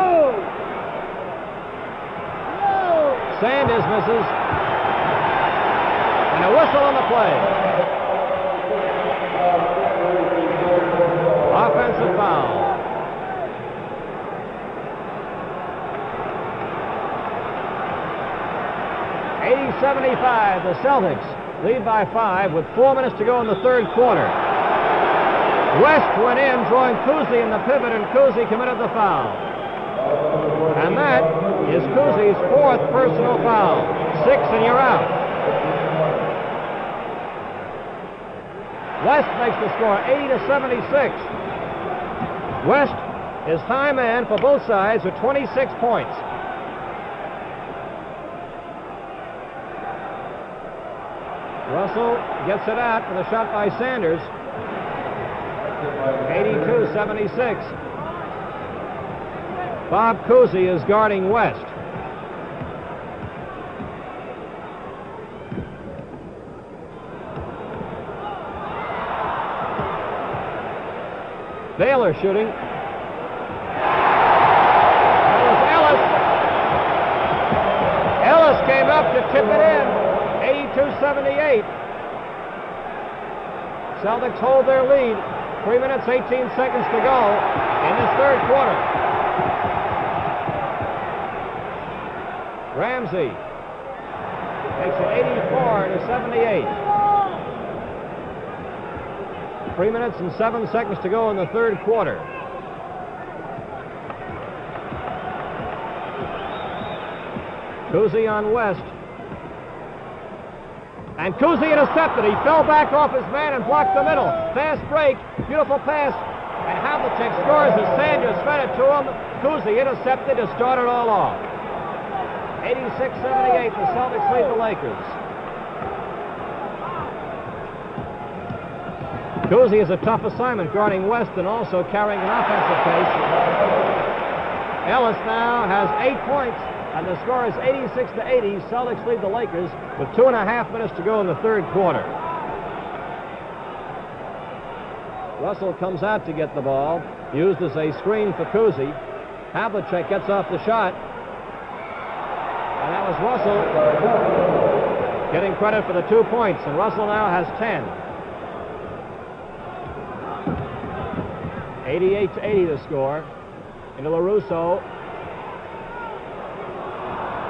Sanders misses. And a whistle on the play. Offensive foul. .75, the Celtics lead by 5 with 4 minutes to go in the third quarter. West went in, drawing Cousy in the pivot, and Cousy committed the foul. And that is Cousy's 4th personal foul. 6 and you're out. West makes the score 80 to 76. West is high man for both sides with 26 points. Russell gets it out with a shot by Sanders. 82-76. Bob Cousy is guarding West. Baylor shooting. That was Ellis. Ellis came up to tip it in. 82-78. Celtics hold their lead. 3 minutes, 18 seconds to go in this third quarter. Ramsey makes it 84-78. 3 minutes and 7 seconds to go in the third quarter. Cousy on West. And Cousy intercepted. He fell back off his man and blocked the middle. Fast break. Beautiful pass. And Havlicek scores as Sanders fed it to him. Cousy intercepted to start it all off. 86-78. The Celtics lead the Lakers. Cousy is a tough assignment guarding West and also carrying an offensive pace. Ellis now has 8 points. And the score is 86-80. Celtics lead the Lakers with 2.5 minutes to go in the third quarter. Russell comes out to get the ball, used as a screen for Cousy. Havlicek gets off the shot. And that was Russell getting credit for the 2 points, and Russell now has 10. 88-80 the score. Into LaRusso.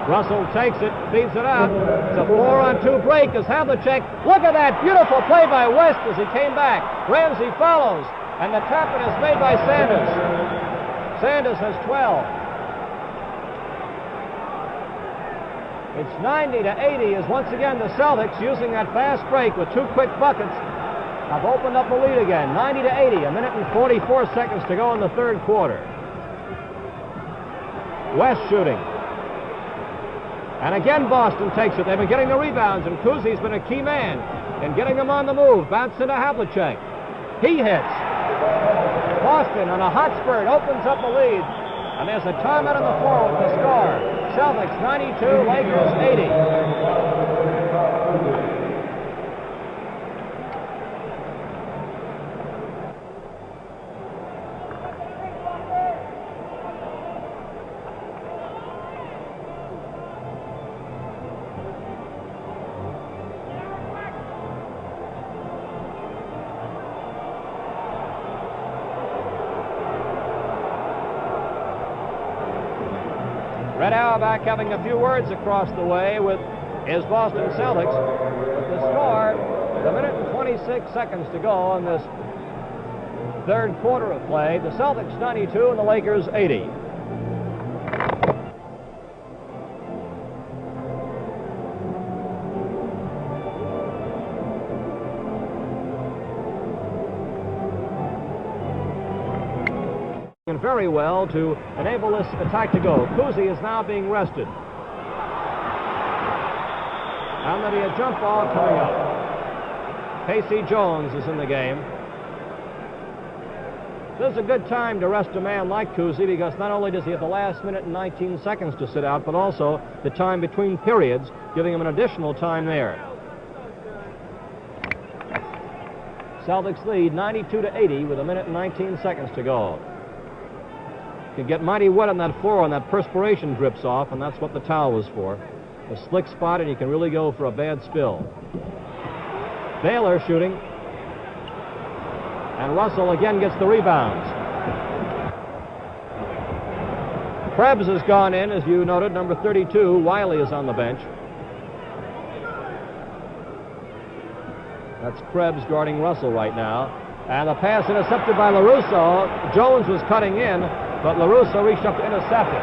Russell takes it, feeds it out. It's a 4-on-2 break as Havlicek. Look at that beautiful play by West as he came back. Ramsey follows, and the tap-in is made by Sanders. Sanders has 12. It's 90-80 as once again the Celtics, using that fast break with 2 quick buckets, have opened up the lead again. 90-80, a minute and 44 seconds to go in the third quarter. West shooting. And again, Boston takes it. They've been getting the rebounds, and Cousy's been a key man in getting them on the move. Bounce into Havlicek. He hits. Boston, on a hot spurt, opens up the lead. And there's a timeout on the floor with the score. Celtics 92, Lakers 80. Red Auerbach having a few words across the way with his Boston Celtics. With the score, with a minute and 26 seconds to go in this third quarter of play. The Celtics 92 and the Lakers 80. Very well to enable this attack to go. Cousy is now being rested. And there'll be a jump ball coming up. Casey Jones is in the game. This is a good time to rest a man like Cousy, because not only does he have the last minute and 19 seconds to sit out, but also the time between periods, giving him an additional time there. Celtics lead 92-80 with a minute and 19 seconds to go. You get mighty wet on that floor, and that perspiration drips off, and that's what the towel was for. A slick spot, and you can really go for a bad spill. Baylor shooting. And Russell again gets the rebounds. Krebs has gone in, as you noted, number 32. Wiley is on the bench. That's Krebs guarding Russell right now. And the pass intercepted by LaRusso. Jones was cutting in, but LaRusso reached up to intercept it.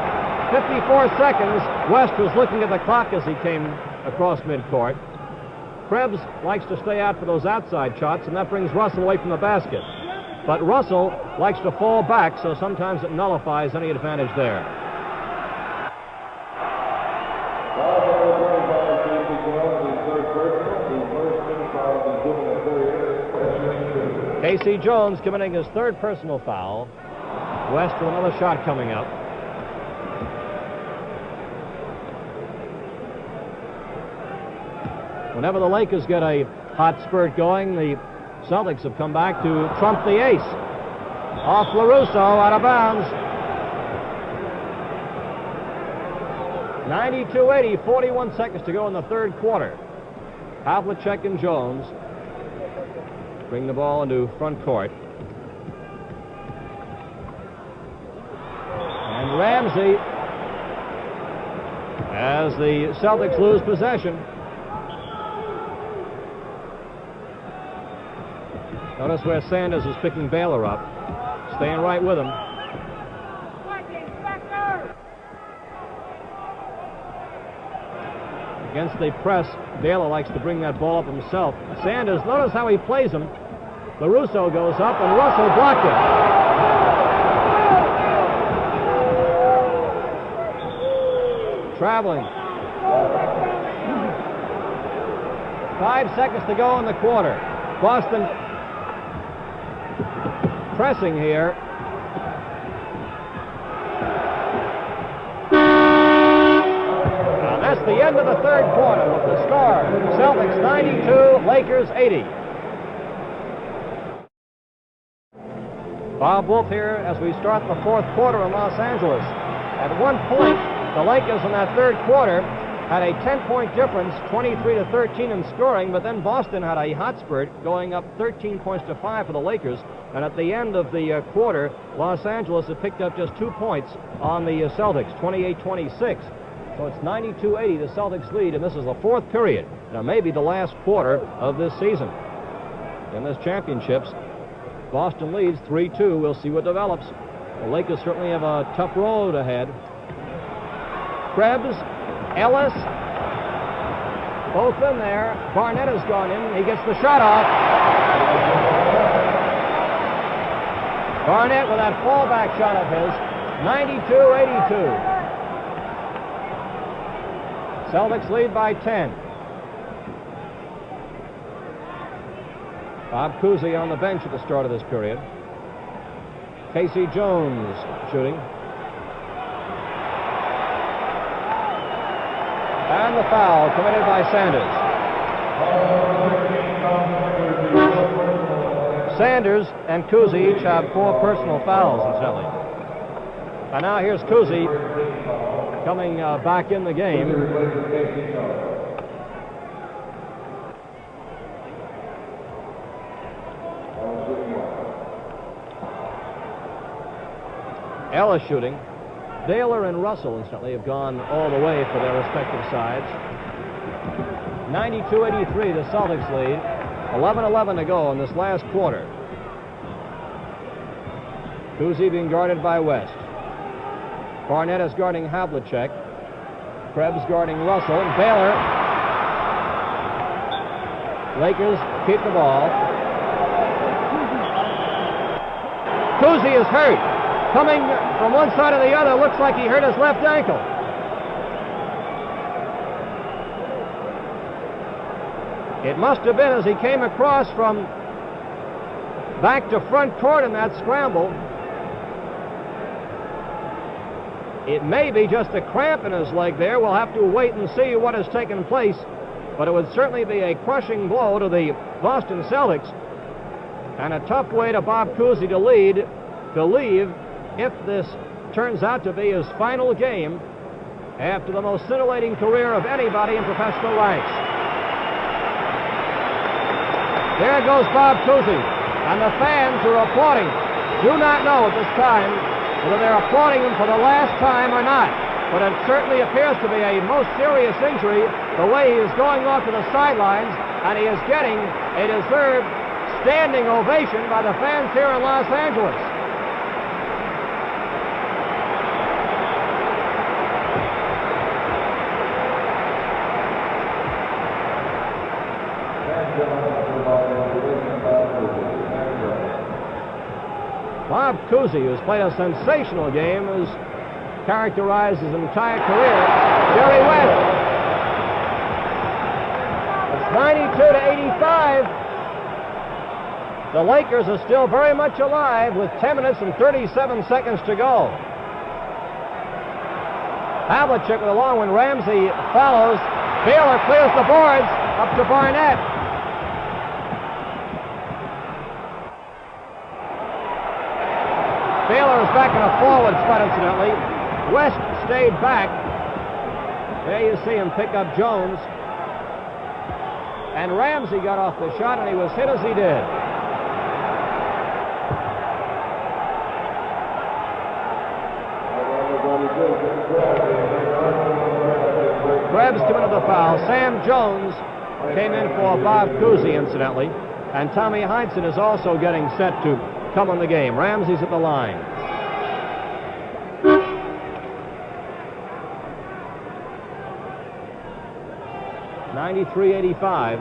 54 seconds. West was looking at the clock as he came across midcourt. Krebs likes to stay out for those outside shots, and that brings Russell away from the basket. But Russell likes to fall back, so sometimes it nullifies any advantage there. Casey Jones committing his third personal foul. West with another shot coming up. Whenever the Lakers get a hot spurt going, the Celtics have come back to trump the ace. Off LaRusso, out of bounds. 92-80, 41 seconds to go in the third quarter. Havlicek and Jones bring the ball into front court. And Ramsey, as the Celtics lose possession. Notice where Sanders is picking Baylor up, staying right with him. Against the press, Baylor likes to bring that ball up himself. Sanders, notice how he plays him. LaRusso goes up, and Russell blocked it. Traveling. 5 seconds to go in the quarter. Boston pressing here. And that's the end of the third quarter with the score. Celtics 92, Lakers 80. Bob Wolf here as we start the fourth quarter in Los Angeles. At one point, the Lakers in that third quarter had a 10-point difference, 23-13 in scoring, but then Boston had a hot spurt, going up 13 points to 5 for the Lakers. And at the end of the quarter, Los Angeles had picked up just 2 points on the Celtics, 28-26. So it's 92-80, the Celtics lead, and this is the fourth period. Now, maybe the last quarter of this season. In this championships, Boston leads 3-2. We'll see what develops. The Lakers certainly have a tough road ahead. Krebs, Ellis, both in there. Barnett has gone in. He gets the shot off. Barnett with that fallback shot of his, 92-82. Celtics lead by 10. Bob Cousy on the bench at the start of this period. Casey Jones shooting. And the foul committed by Sanders. Sanders and Cousy each have 4 personal fouls, incidentally. And now here's Cousy coming back in the game. Ellis shooting. Daler and Russell, incidentally, have gone all the way for their respective sides. 92-83, the Celtics lead. 11-11 to go in this last quarter. Cousy being guarded by West. Barnett is guarding Havlicek. Krebs guarding Russell. And Baylor. Lakers keep the ball. Cousy is hurt. Coming from one side or the other, looks like he hurt his left ankle. It must have been as he came across from back to front court in that scramble. It may be just a cramp in his leg there. We'll have to wait and see what has taken place. But it would certainly be a crushing blow to the Boston Celtics. And a tough way to Bob Cousy to leave if this turns out to be his final game after the most scintillating career of anybody in professional ranks. There goes Bob Cousy, and the fans are applauding. Do not know at this time whether they're applauding him for the last time or not, but it certainly appears to be a most serious injury the way he is going off to the sidelines, and he is getting a deserved standing ovation by the fans here in Los Angeles. Bob Cousy, who's played a sensational game, has characterized his entire career. Jerry West. It's 92-85. The Lakers are still very much alive with 10 minutes and 37 seconds to go. Havlicek with a long one. Ramsey follows. Baylor clears the boards up to Barnett. Baylor is back in a forward spot, incidentally. West stayed back. There you see him pick up Jones. And Ramsey got off the shot, and he was hit as he did. Krebs committed the foul. Sam Jones came in for Bob Cousy, incidentally. And Tommy Heinsohn is also getting set to come on the game. Ramsey's at the line. (93-85).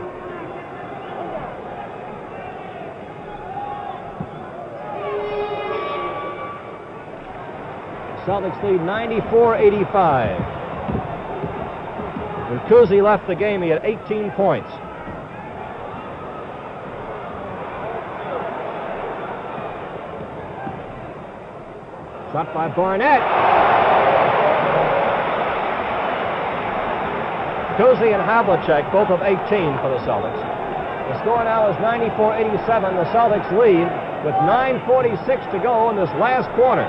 Celtics lead 94-85. When Cousy left the game, he had 18 points. Shot by Barnett. Cousy and Havlicek, both of 18 for the Celtics. The score now is 94-87. The Celtics lead. with 9:46 to go in this last quarter.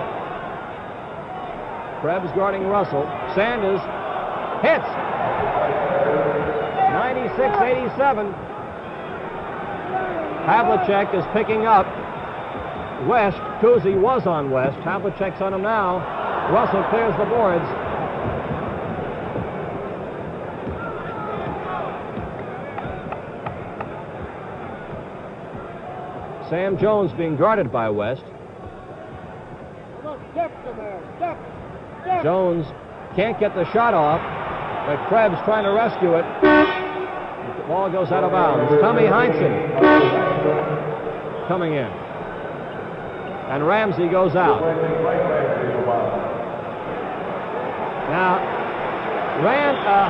Krebs guarding Russell. Sanders hits. 96-87. Havlicek is picking up West. Cousy was on West. Havlicek's on him now. Russell clears the boards. Sam Jones being guarded by West. Jones can't get the shot off, but Krebs trying to rescue it. The ball goes out of bounds. Tommy Heinsohn coming in. And Ramsey goes out. Now,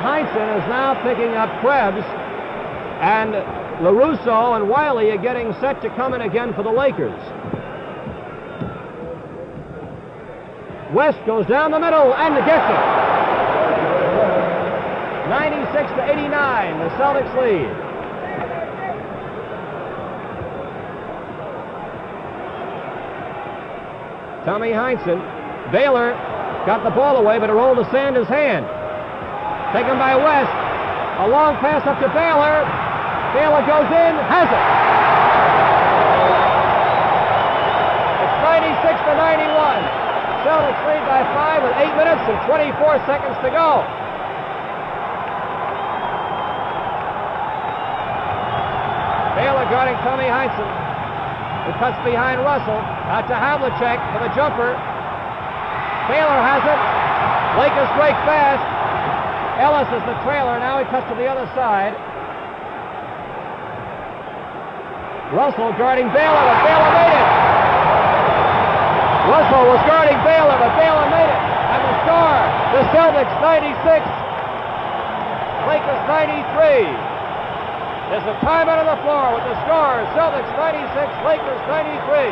Heinsohn is now picking up Krebs, and LaRusso and Wiley are getting set to come in again for the Lakers. West goes down the middle and gets it. 96-89, the Celtics lead. Tommy Heinsohn. Baylor got the ball away, but it rolled to Sanders' hand. Taken by West. A long pass up to Baylor. Baylor goes in, has it. It's 96-91. Celtics lead by 5 with 8 minutes and 24 seconds to go. Baylor guarding Tommy Heinsohn. He cuts behind Russell. Out to Havlicek for the jumper. Baylor has it. Lakers break fast. Ellis is the trailer. Now he cuts to the other side. Russell guarding Baylor, but Baylor made it. Russell was guarding Baylor, but Baylor made it. And the score, the Celtics 96, Lakers 93. There's a timeout on the floor with the score, Celtics 96, Lakers 93.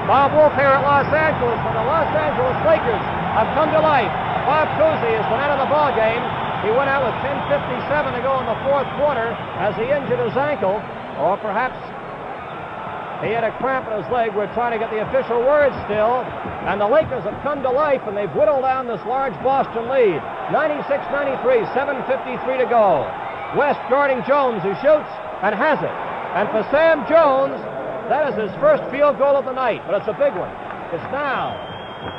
Bob Wolf here at Los Angeles, and the Los Angeles Lakers have come to life. Bob Cousy is the man of the ball game. He went out with 10:57 to go in the fourth quarter as he injured his ankle, or perhaps he had a cramp in his leg. We're trying to get the official word still. And the Lakers have come to life, and they've whittled down this large Boston lead. 96-93, 7:53 to go. West guarding Jones, who shoots and has it. And for Sam Jones, that is his first field goal of the night, but it's a big one. It's now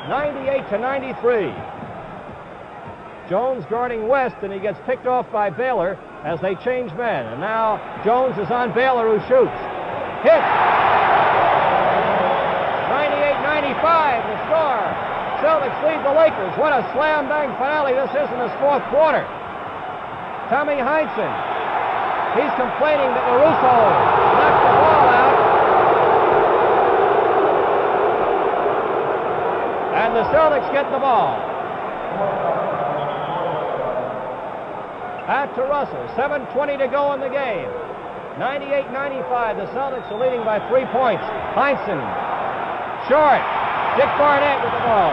98-93. Jones guarding West, and he gets picked off by Baylor as they change men. And now Jones is on Baylor, who shoots. Hit. 98-95, the score. Celtics lead the Lakers. What a slam-bang finale this is in this fourth quarter. Tommy Heinsohn. He's complaining that LaRusso knocked the ball out. And the Celtics get the ball. Out to Russell. 7:20 to go in the game. 98-95. The Celtics are leading by 3 points. Heinsohn. Short. Dick Barnett with the ball.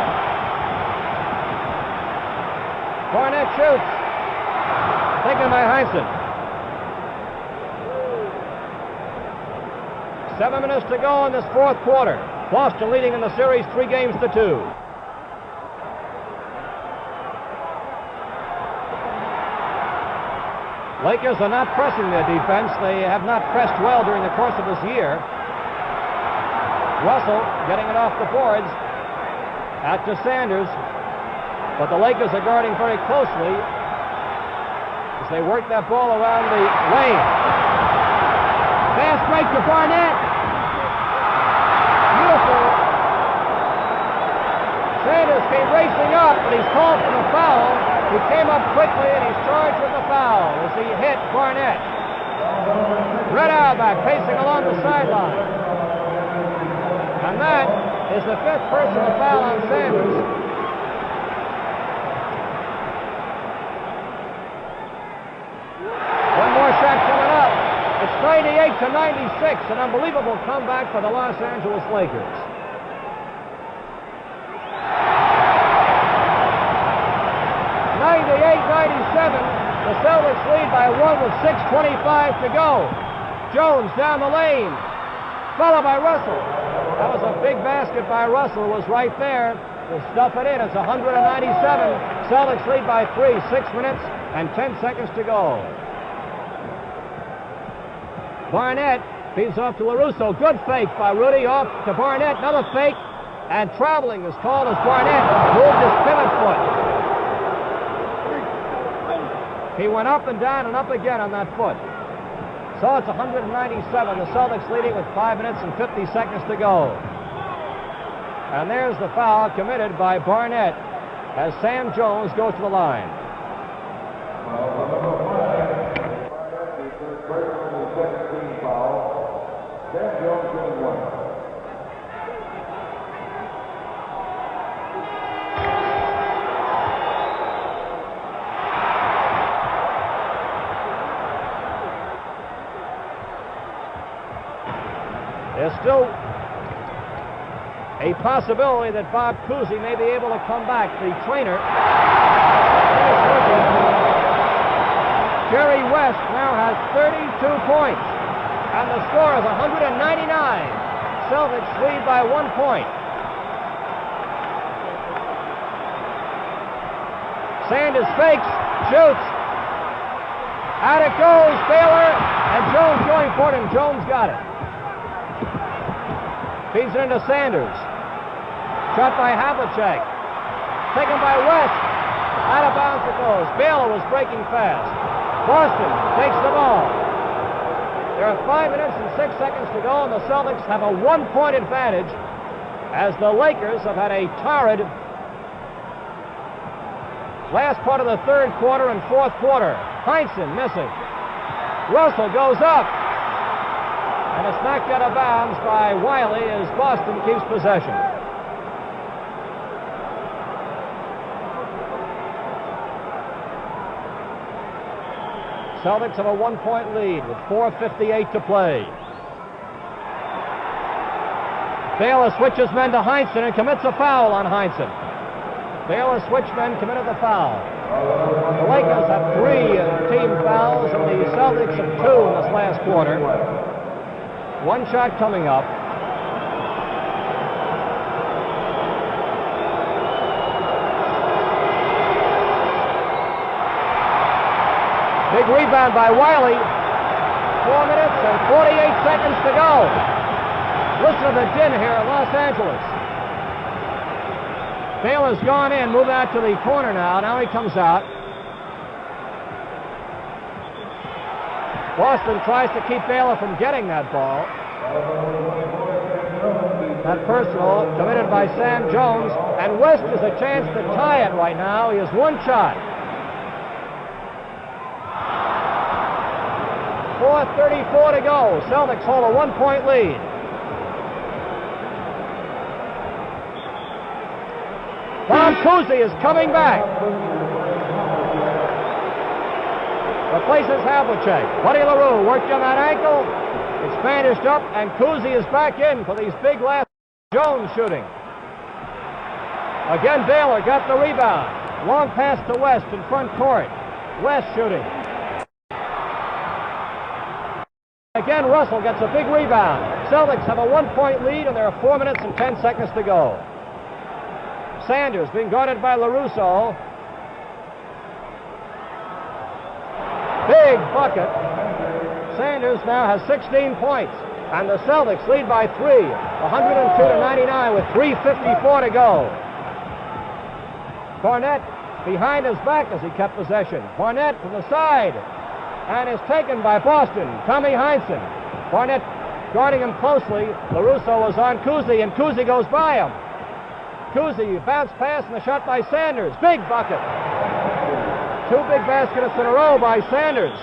Barnett shoots. Taken by Heinsohn. 7 minutes to go in this fourth quarter. Boston leading in the series 3-2. Lakers are not pressing their defense. They have not pressed well during the course of this year. Russell getting it off the boards. Out to Sanders. But the Lakers are guarding very closely as they work that ball around the lane. Fast break to Barnett. Beautiful. Sanders came racing up, but he's called for the foul. He came up quickly, and he's charged with the foul as he hit Barnett. Red Auerbach pacing along the sideline. And that is the fifth personal foul on Sanders. One more shot coming up. It's 98-96, an unbelievable comeback for the Los Angeles Lakers. lead by one with 6:25 to go. Jones down the lane, followed by Russell. That was a big basket by Russell, was right there to stuff it in. It's 197. Celtics lead by 3, 6 minutes and 10 seconds to go. Barnett feeds off to LaRusso. Good fake by Rudy, off to Barnett. Another fake, and traveling is called as Barnett moved his pivot foot. He went up and down and up again on that foot. So it's 197. The Celtics leading with 5 minutes and 50 seconds to go. And there's the foul committed by Barnett as Sam Jones goes to the line. There's still a possibility that Bob Cousy may be able to come back, the trainer. Jerry West now has 32 points, and the score is 199. Celtics lead by 1 point. Sanders fakes, shoots. Out it goes, Baylor, and Jones going for it, and Jones got it. Feeds it into Sanders. Shot by Havlicek. Taken by West. Out of bounds it goes. Baylor was breaking fast. Boston takes the ball. There are 5 minutes and 6 seconds to go, and the Celtics have a 1-point advantage as the Lakers have had a torrid last part of the third quarter and fourth quarter. Heinsohn missing. Russell goes up. And it's knocked out of bounds by Wiley as Boston keeps possession. Celtics have a 1-point lead with 4:58 to play. Baylor switches men to Heinsohn and commits a foul on Heinsohn. Baylor switched men, committed the foul. The Lakers have 3 team fouls, and the Celtics have 2 in this last quarter. One shot coming up. Big rebound by Wiley. 4 minutes and 48 seconds to go. Listen to the din here in Los Angeles. Baylor's gone in, moved out to the corner now. Now he comes out. Boston tries to keep Baylor from getting that ball. That personal committed by Sam Jones, and West has a chance to tie it right now. He has 1 shot. 4:34 to go. Celtics hold a 1-point lead. Bob Cousy is coming back. Replaces Havlicek. Buddy LaRue worked on that ankle. It's bandaged up, and Cousy is back in for these big last. Jones shooting. Again, Baylor got the rebound. Long pass to West in front court. West shooting. Again, Russell gets a big rebound. Celtics have a 1-point lead, and there are 4 minutes and 10 seconds to go. Sanders being guarded by LaRusso. Big bucket. Sanders now has 16 points, and the Celtics lead by 3, 102-99 with 3:54 to go. Barnett behind his back as he kept possession. Barnett from the side, and is taken by Boston. Tommy Heinsohn. Barnett guarding him closely. LaRusso was on Cousy, and Cousy goes by him. Cousy bounced pass and the shot by Sanders. Big bucket. 2 big baskets in a row by Sanders.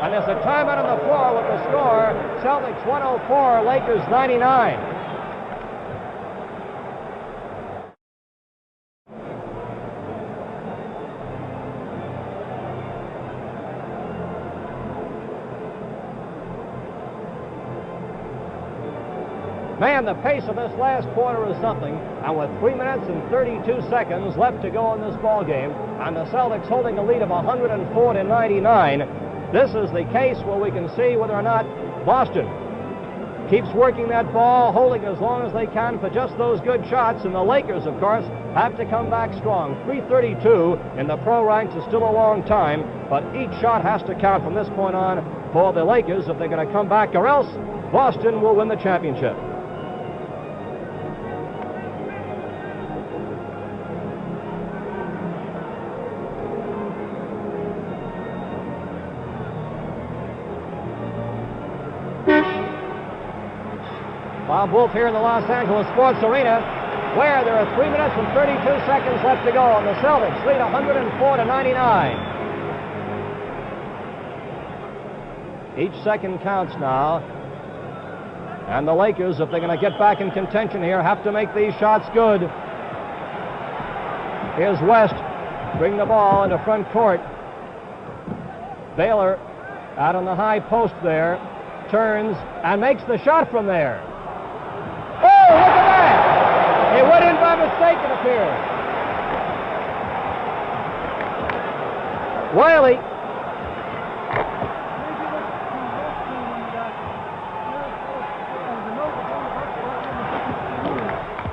And there's a timeout on the floor with the score. Celtics 104, Lakers 99. Man, the pace of this last quarter is something, and with 3 minutes and 32 seconds left to go in this ball game, and the Celtics holding a lead of 104-99, this is the case where we can see whether or not Boston keeps working that ball, holding as long as they can for just those good shots, and the Lakers, of course, have to come back strong. 3:32 in the pro ranks is still a long time, but each shot has to count from this point on for the Lakers if they're going to come back, or else Boston will win the championship. Bob Wolf here in the Los Angeles Sports Arena, where there are 3 minutes and 32 seconds left to go, and the Celtics lead 104-99. Each second counts now, and the Lakers, if they're going to get back in contention here, have to make these shots good. Here's West, bring the ball into front court. Baylor out on the high post there, turns and makes the shot from there. Oh, look at that! He went in by mistake, it appears. Wiley.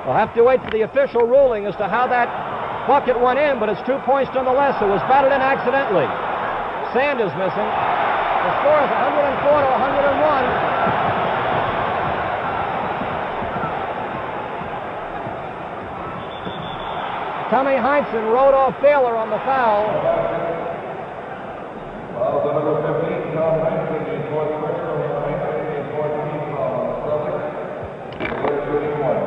We'll have to wait for the official ruling as to how that bucket went in, but it's 2 points nonetheless. It was batted in accidentally. Sanders missing. The score is 104-101. Tommy Heinsohn rode off Baylor on the foul. Well, the number 15, Tom Heinsohn, is fourth personal, is fourth team from Celtic. We're shooting one.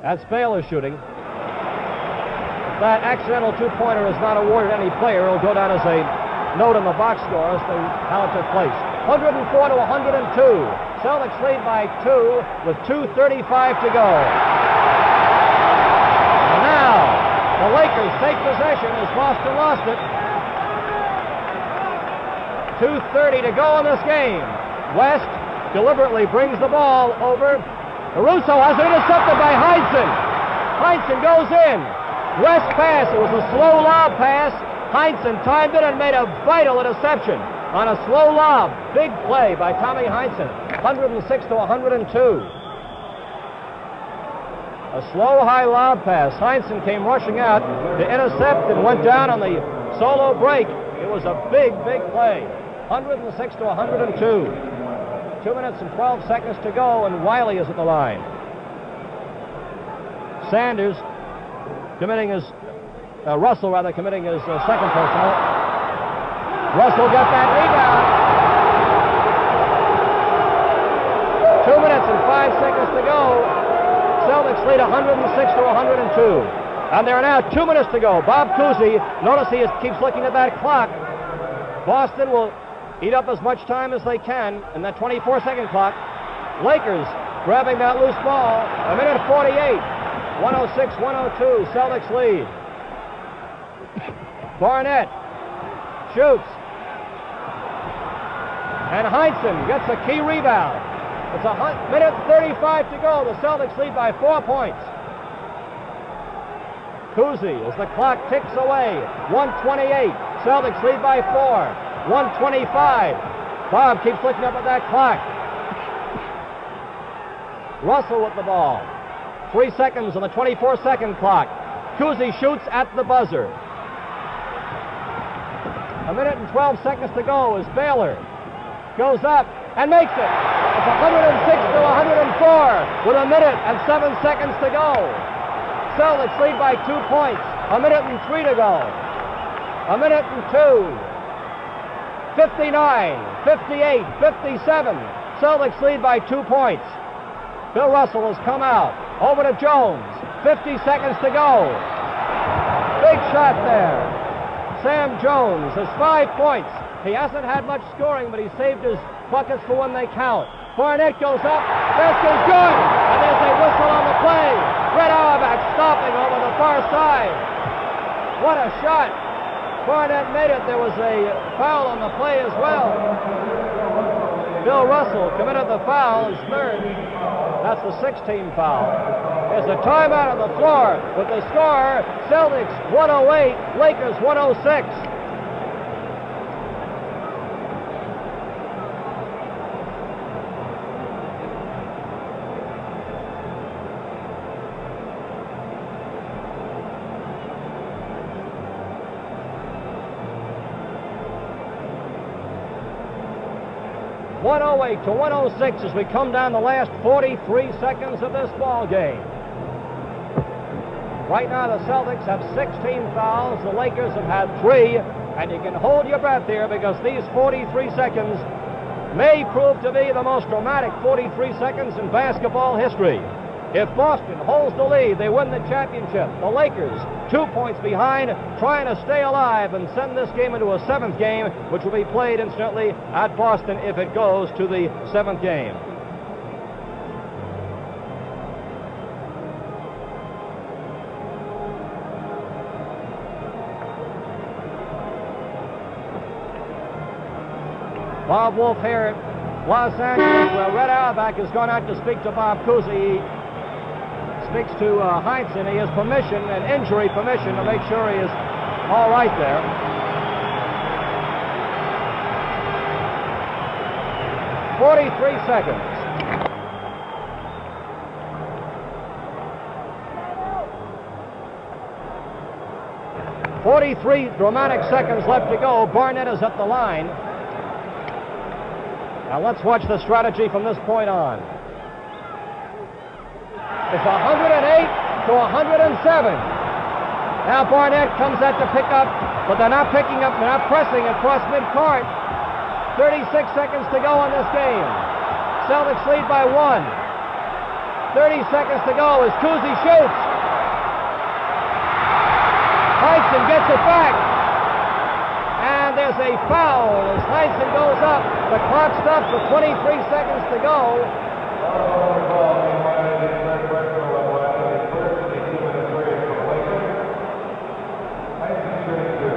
That's Baylor shooting. If that accidental two-pointer is not awarded any player, it'll go down as a note on the box score as to how it took place. 104-102. Celtics lead by 2 with 2:35 to go. And now, the Lakers take possession as Boston lost it. 2:30 to go in this game. West deliberately brings the ball over. LaRusso has it intercepted by Heinsohn. Heinsohn goes in. West pass. It was a slow lob pass. Heinsohn timed it and made a vital interception on a slow lob. Big play by Tommy Heinsohn. 106-102. A slow high lob pass. Heinsohn came rushing out to intercept and went down on the solo break. It was a big, big play. 106-102. 2 minutes and 12 seconds to go, and Wiley is at the line. Sanders committing his, Russell rather, committing his second personal. Russell got that rebound. 2 minutes and 5 seconds to go. Celtics lead 106-102. And there are now 2 minutes to go. Bob Cousy, notice he keeps looking at that clock. Boston will eat up as much time as they can in that 24-second clock. Lakers grabbing that loose ball. A minute 48. 106-102. Celtics lead. Barnett shoots. And Heinsohn gets a key rebound. It's a minute 35 to go. The Celtics lead by 4 points. Cousy, as the clock ticks away. 128. Celtics lead by 4. 125. Bob keeps looking up at that clock. Russell with the ball. 3 seconds on the 24-second clock. Cousy shoots at the buzzer. A minute and 12 seconds to go as Baylor goes up and makes it. It's 106-104 with a minute and 7 seconds to go. Celtics lead by 2 points. A minute and 3 to go. A minute and 2. 59, 58, 57. Celtics lead by 2 points. Bill Russell has come out. Over to Jones. 50 seconds to go. Big shot there. Sam Jones has 5 points. He hasn't had much scoring, but he saved his buckets for when they count. Barnett goes up. Basket's good. And there's a whistle on the play. Red Auerbach stopping over the far side. What a shot. Barnett made it, there was a foul on the play as well. Bill Russell committed the foul, his third. That's the 16th foul. There's a timeout on the floor with the score, Celtics 108, Lakers 106. .108 to 106 as we come down the last 43 seconds of this ball game. Right now the Celtics have 16 fouls, the Lakers have had 3, and you can hold your breath here because these 43 seconds may prove to be the most dramatic 43 seconds in basketball history. If Boston holds the lead, they win the championship. The Lakers, 2 points behind, trying to stay alive and send this game into a 7th game, which will be played incidentally at Boston if it goes to the 7th game. Bob Wolf here, Los Angeles, where Red Auerbach has gone out to speak to Bob Cousy. Speaks to Heinsohn. He has permission, an injury permission, to make sure he is all right there. .43 seconds. .43 dramatic seconds left to go. Barnett is at the line. Now let's watch the strategy from this point on. It's 108 to 107. Now Barnett comes out to pick up, but they're not picking up, they're not pressing across midcourt. 36 seconds to go in this game. Celtics lead by 1. 30 seconds to go as Cousy shoots. Heinsohn gets it back. And there's a foul as Heinsohn goes up. The clock stops with 23 seconds to go.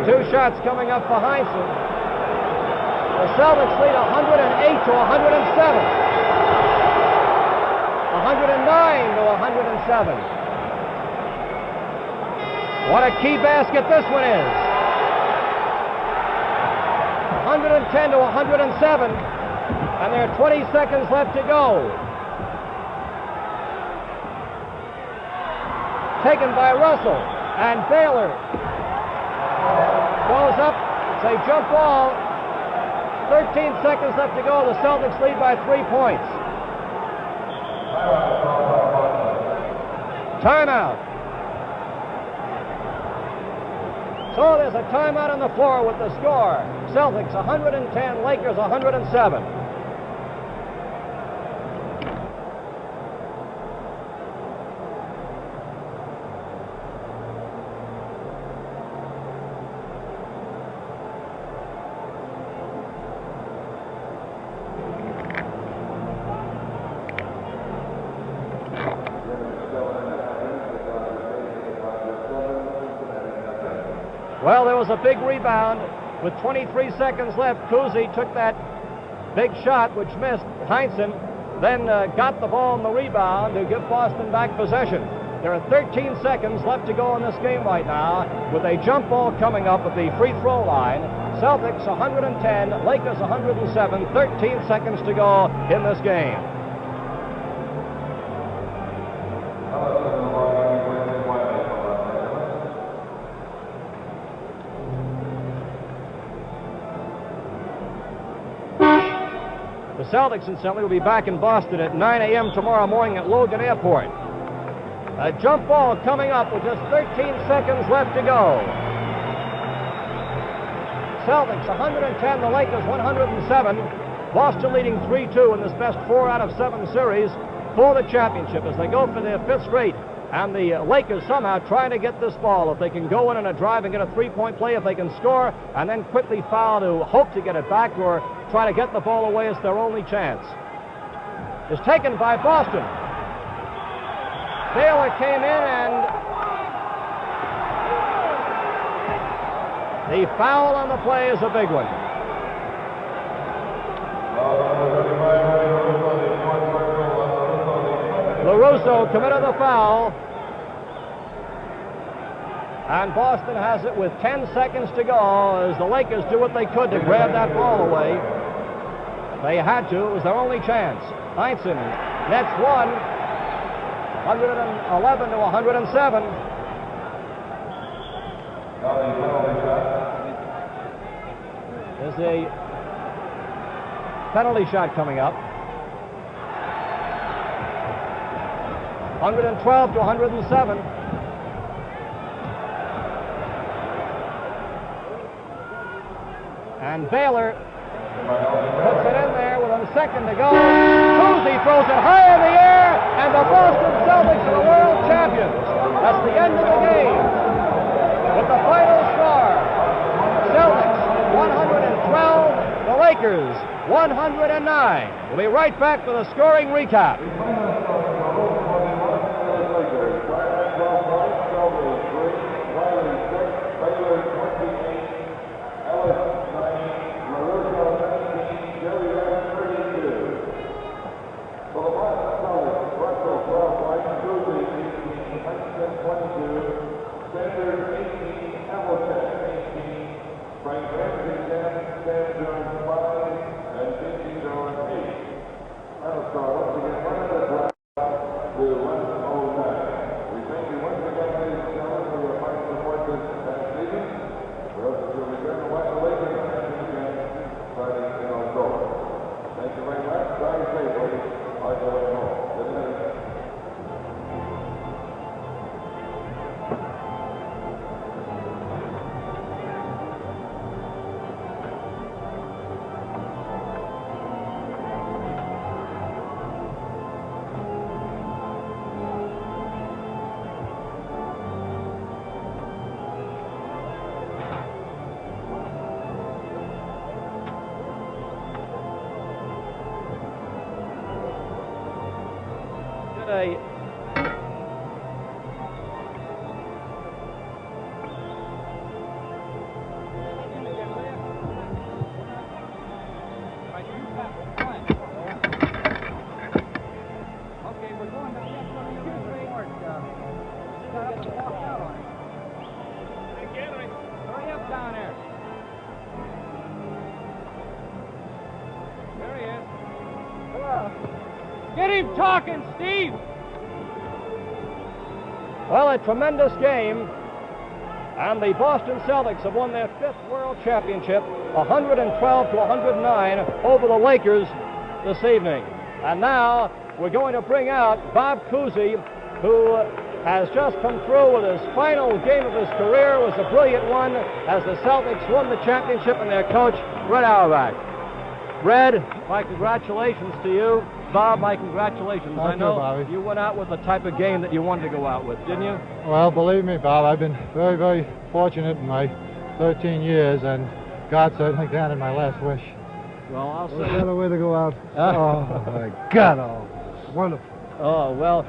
2 shots coming up for Heinsohn. The Celtics lead 108 to 107. 109 to 107. What a key basket this one is. 110 to 107. And there are 20 seconds left to go. Taken by Russell. And Baylor goes up. It's a jump ball. 13 seconds left to go. The Celtics lead by 3 points. Timeout. So there's a timeout on the floor with the score. Celtics 110, Lakers 107. Well, there was a big rebound with 23 seconds left. Cousy took that big shot, which missed. Heinsohn then got the ball on the rebound to give Boston back possession. There are 13 seconds left to go in this game right now, with a jump ball coming up at the free throw line. Celtics 110, Lakers 107, 13 seconds to go in this game. The Celtics, incidentally, will be back in Boston at 9 a.m. tomorrow morning at Logan Airport. A jump ball coming up with just 13 seconds left to go. Celtics 110, the Lakers 107. Boston leading 3-2 in this best 4 out of 7 series for the championship as they go for their 5th straight. And the Lakers somehow trying to get this ball. If they can go in on a drive and get a 3-point play, if they can score and then quickly foul to hope to get it back or try to get the ball away, it's their only chance. It's taken by Boston. Baylor came in and The foul on the play is a big one. LaRusso committed the foul. And Boston has it with 10 seconds to go as the Lakers do what they could to grab that ball away. They had to. It was their only chance. Heinsohn nets one. 111 to 107. There's a penalty shot coming up. 112 to 107. And Baylor puts it in there with a second to go. Cousy throws it high in the air, and the Boston Celtics are the world champions. That's the end of the game. With the final score, Celtics 112, the Lakers 109. We'll be right back with a scoring recap. Get him talking, Steve! Well, a tremendous game, and the Boston Celtics have won their 5th World Championship, 112 to 109 over the Lakers this evening. And now we're going to bring out Bob Cousy, who has just come through with his final game of his career. It was a brilliant one as the Celtics won the championship, and their coach, Red Auerbach. Red, my congratulations to you. Bob, my congratulations. Thank I know you, Bobby. You went out with the type of game that you wanted to go out with, didn't you? Well, believe me, Bob, I've been very, very fortunate in my 13 years, and God certainly granted my last wish. Well, I'll What say... better way to go out? Oh, my God, oh, wonderful. Oh, well,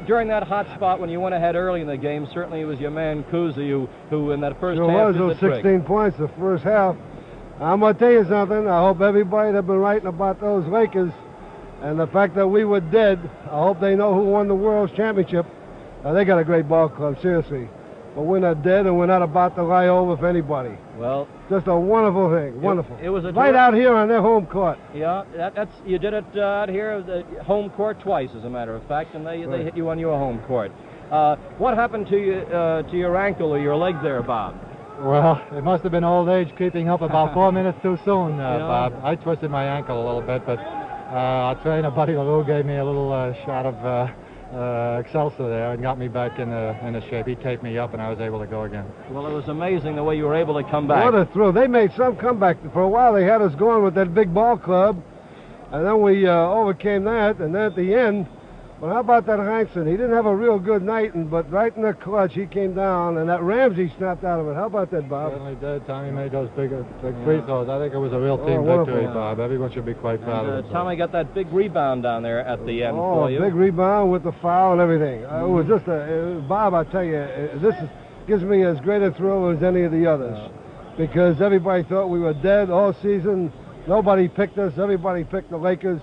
during that hot spot when you went ahead early in the game, certainly it was your man Cousy who in that first Sure half was, did those the trick. 16 points the first half. I'm going to tell you something. I hope everybody that's been writing about those Lakers and the fact that we were dead, I hope they know who won the World Championship. They got a great ball club, seriously. But we're not dead, and we're not about to lie over for anybody. Well, just a wonderful thing, wonderful. It was a right out here on their home court. Yeah, you did it out here, the home court twice, as a matter of fact, and they hit you on your home court. What happened to your ankle or your leg there, Bob? Well, it must have been old age creeping up about 4 minutes too soon, Bob. I twisted my ankle a little bit, but our trainer, Buddy LaRusso, gave me a little shot of Excelsior there and got me back in the shape. He taped me up, and I was able to go again. Well, it was amazing the way you were able to come back. What a thrill. They made some comeback. For a while, they had us going with that big ball club, and then we overcame that, and then at the end, well, how about that Heinsohn? He didn't have a real good night, but right in the clutch, he came down, and that Ramsey snapped out of it. How about that, Bob? Certainly did. Tommy made those big free throws. I think it was a real team victory, Bob. Everyone should be quite proud of it. Tommy got that big rebound down there at the end for you. Oh, big rebound with the foul and everything. It was just Bob, I tell you, gives me as great a thrill as any of the others, because everybody thought we were dead all season. Nobody picked us. Everybody picked the Lakers.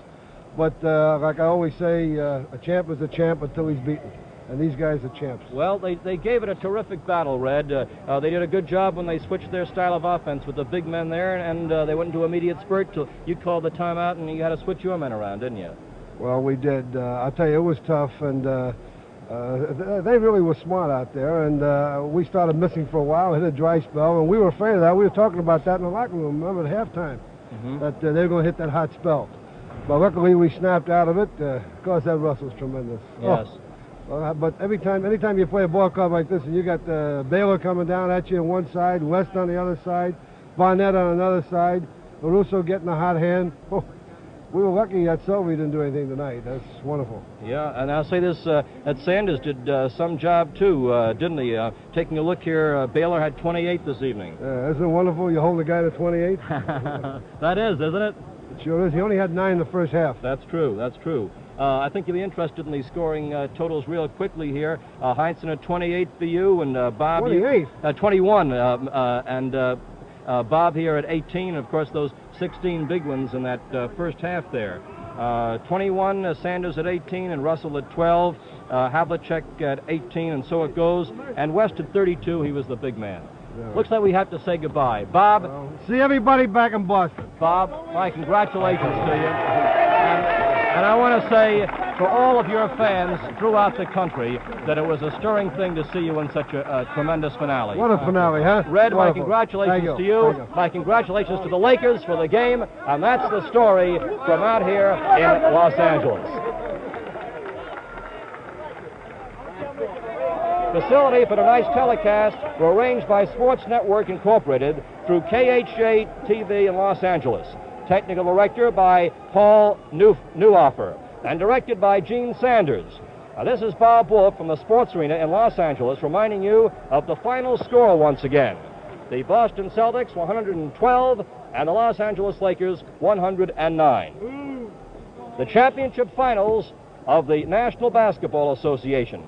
But like I always say, a champ is a champ until he's beaten. And these guys are champs. Well, they gave it a terrific battle, Red. They did a good job when they switched their style of offense with the big men there, and they went into immediate spurt till you called the timeout, and you had to switch your men around, didn't you? Well, we did. I'll tell you, it was tough, and they really were smart out there, and we started missing for a while, hit a dry spell, and we were afraid of that. We were talking about that in the locker room, remember, at halftime, that they were going to hit that hot spell. But luckily, we snapped out of it. Of course, that Russell's tremendous. Yes. But anytime you play a ball club like this, and you got Baylor coming down at you on one side, West on the other side, Barnett on another side, LaRusso getting a hot hand. Oh, we were lucky that Sylvie didn't do anything tonight. That's wonderful. Yeah, and I'll say this, that Sanders did some job too, didn't he? Taking a look here, Baylor had 28 this evening. Isn't it wonderful? You hold the guy to 28? That is, isn't it? It sure is. He only had 9 in the first half. That's true, that's true. I think you'll be interested in the scoring totals real quickly here. Heinsohn at 28 for you, and Bob... 28? 21, and Bob here at 18. Of course, those 16 big ones in that first half there. 21, Sanders at 18, and Russell at 12. Havlicek at 18, and so it goes. And West at 32, he was the big man. Yeah. Looks like we have to say goodbye. Bob... see everybody back in Boston. Bob, my congratulations to you. And I want to say for all of your fans throughout the country that it was a stirring thing to see you in such a tremendous finale. What a finale, huh? Red, wonderful. My congratulations to you. My congratulations to the Lakers for the game. And that's the story from out here in Los Angeles. Facility for tonight's telecast were arranged by Sports Network Incorporated through KHJ TV in Los Angeles. Technical director by Paul Newoffer, and directed by Gene Sanders. This is Bob Wolf from the Sports Arena in Los Angeles, reminding you of the final score once again. The Boston Celtics 112 and the Los Angeles Lakers 109. The championship finals of the National Basketball Association.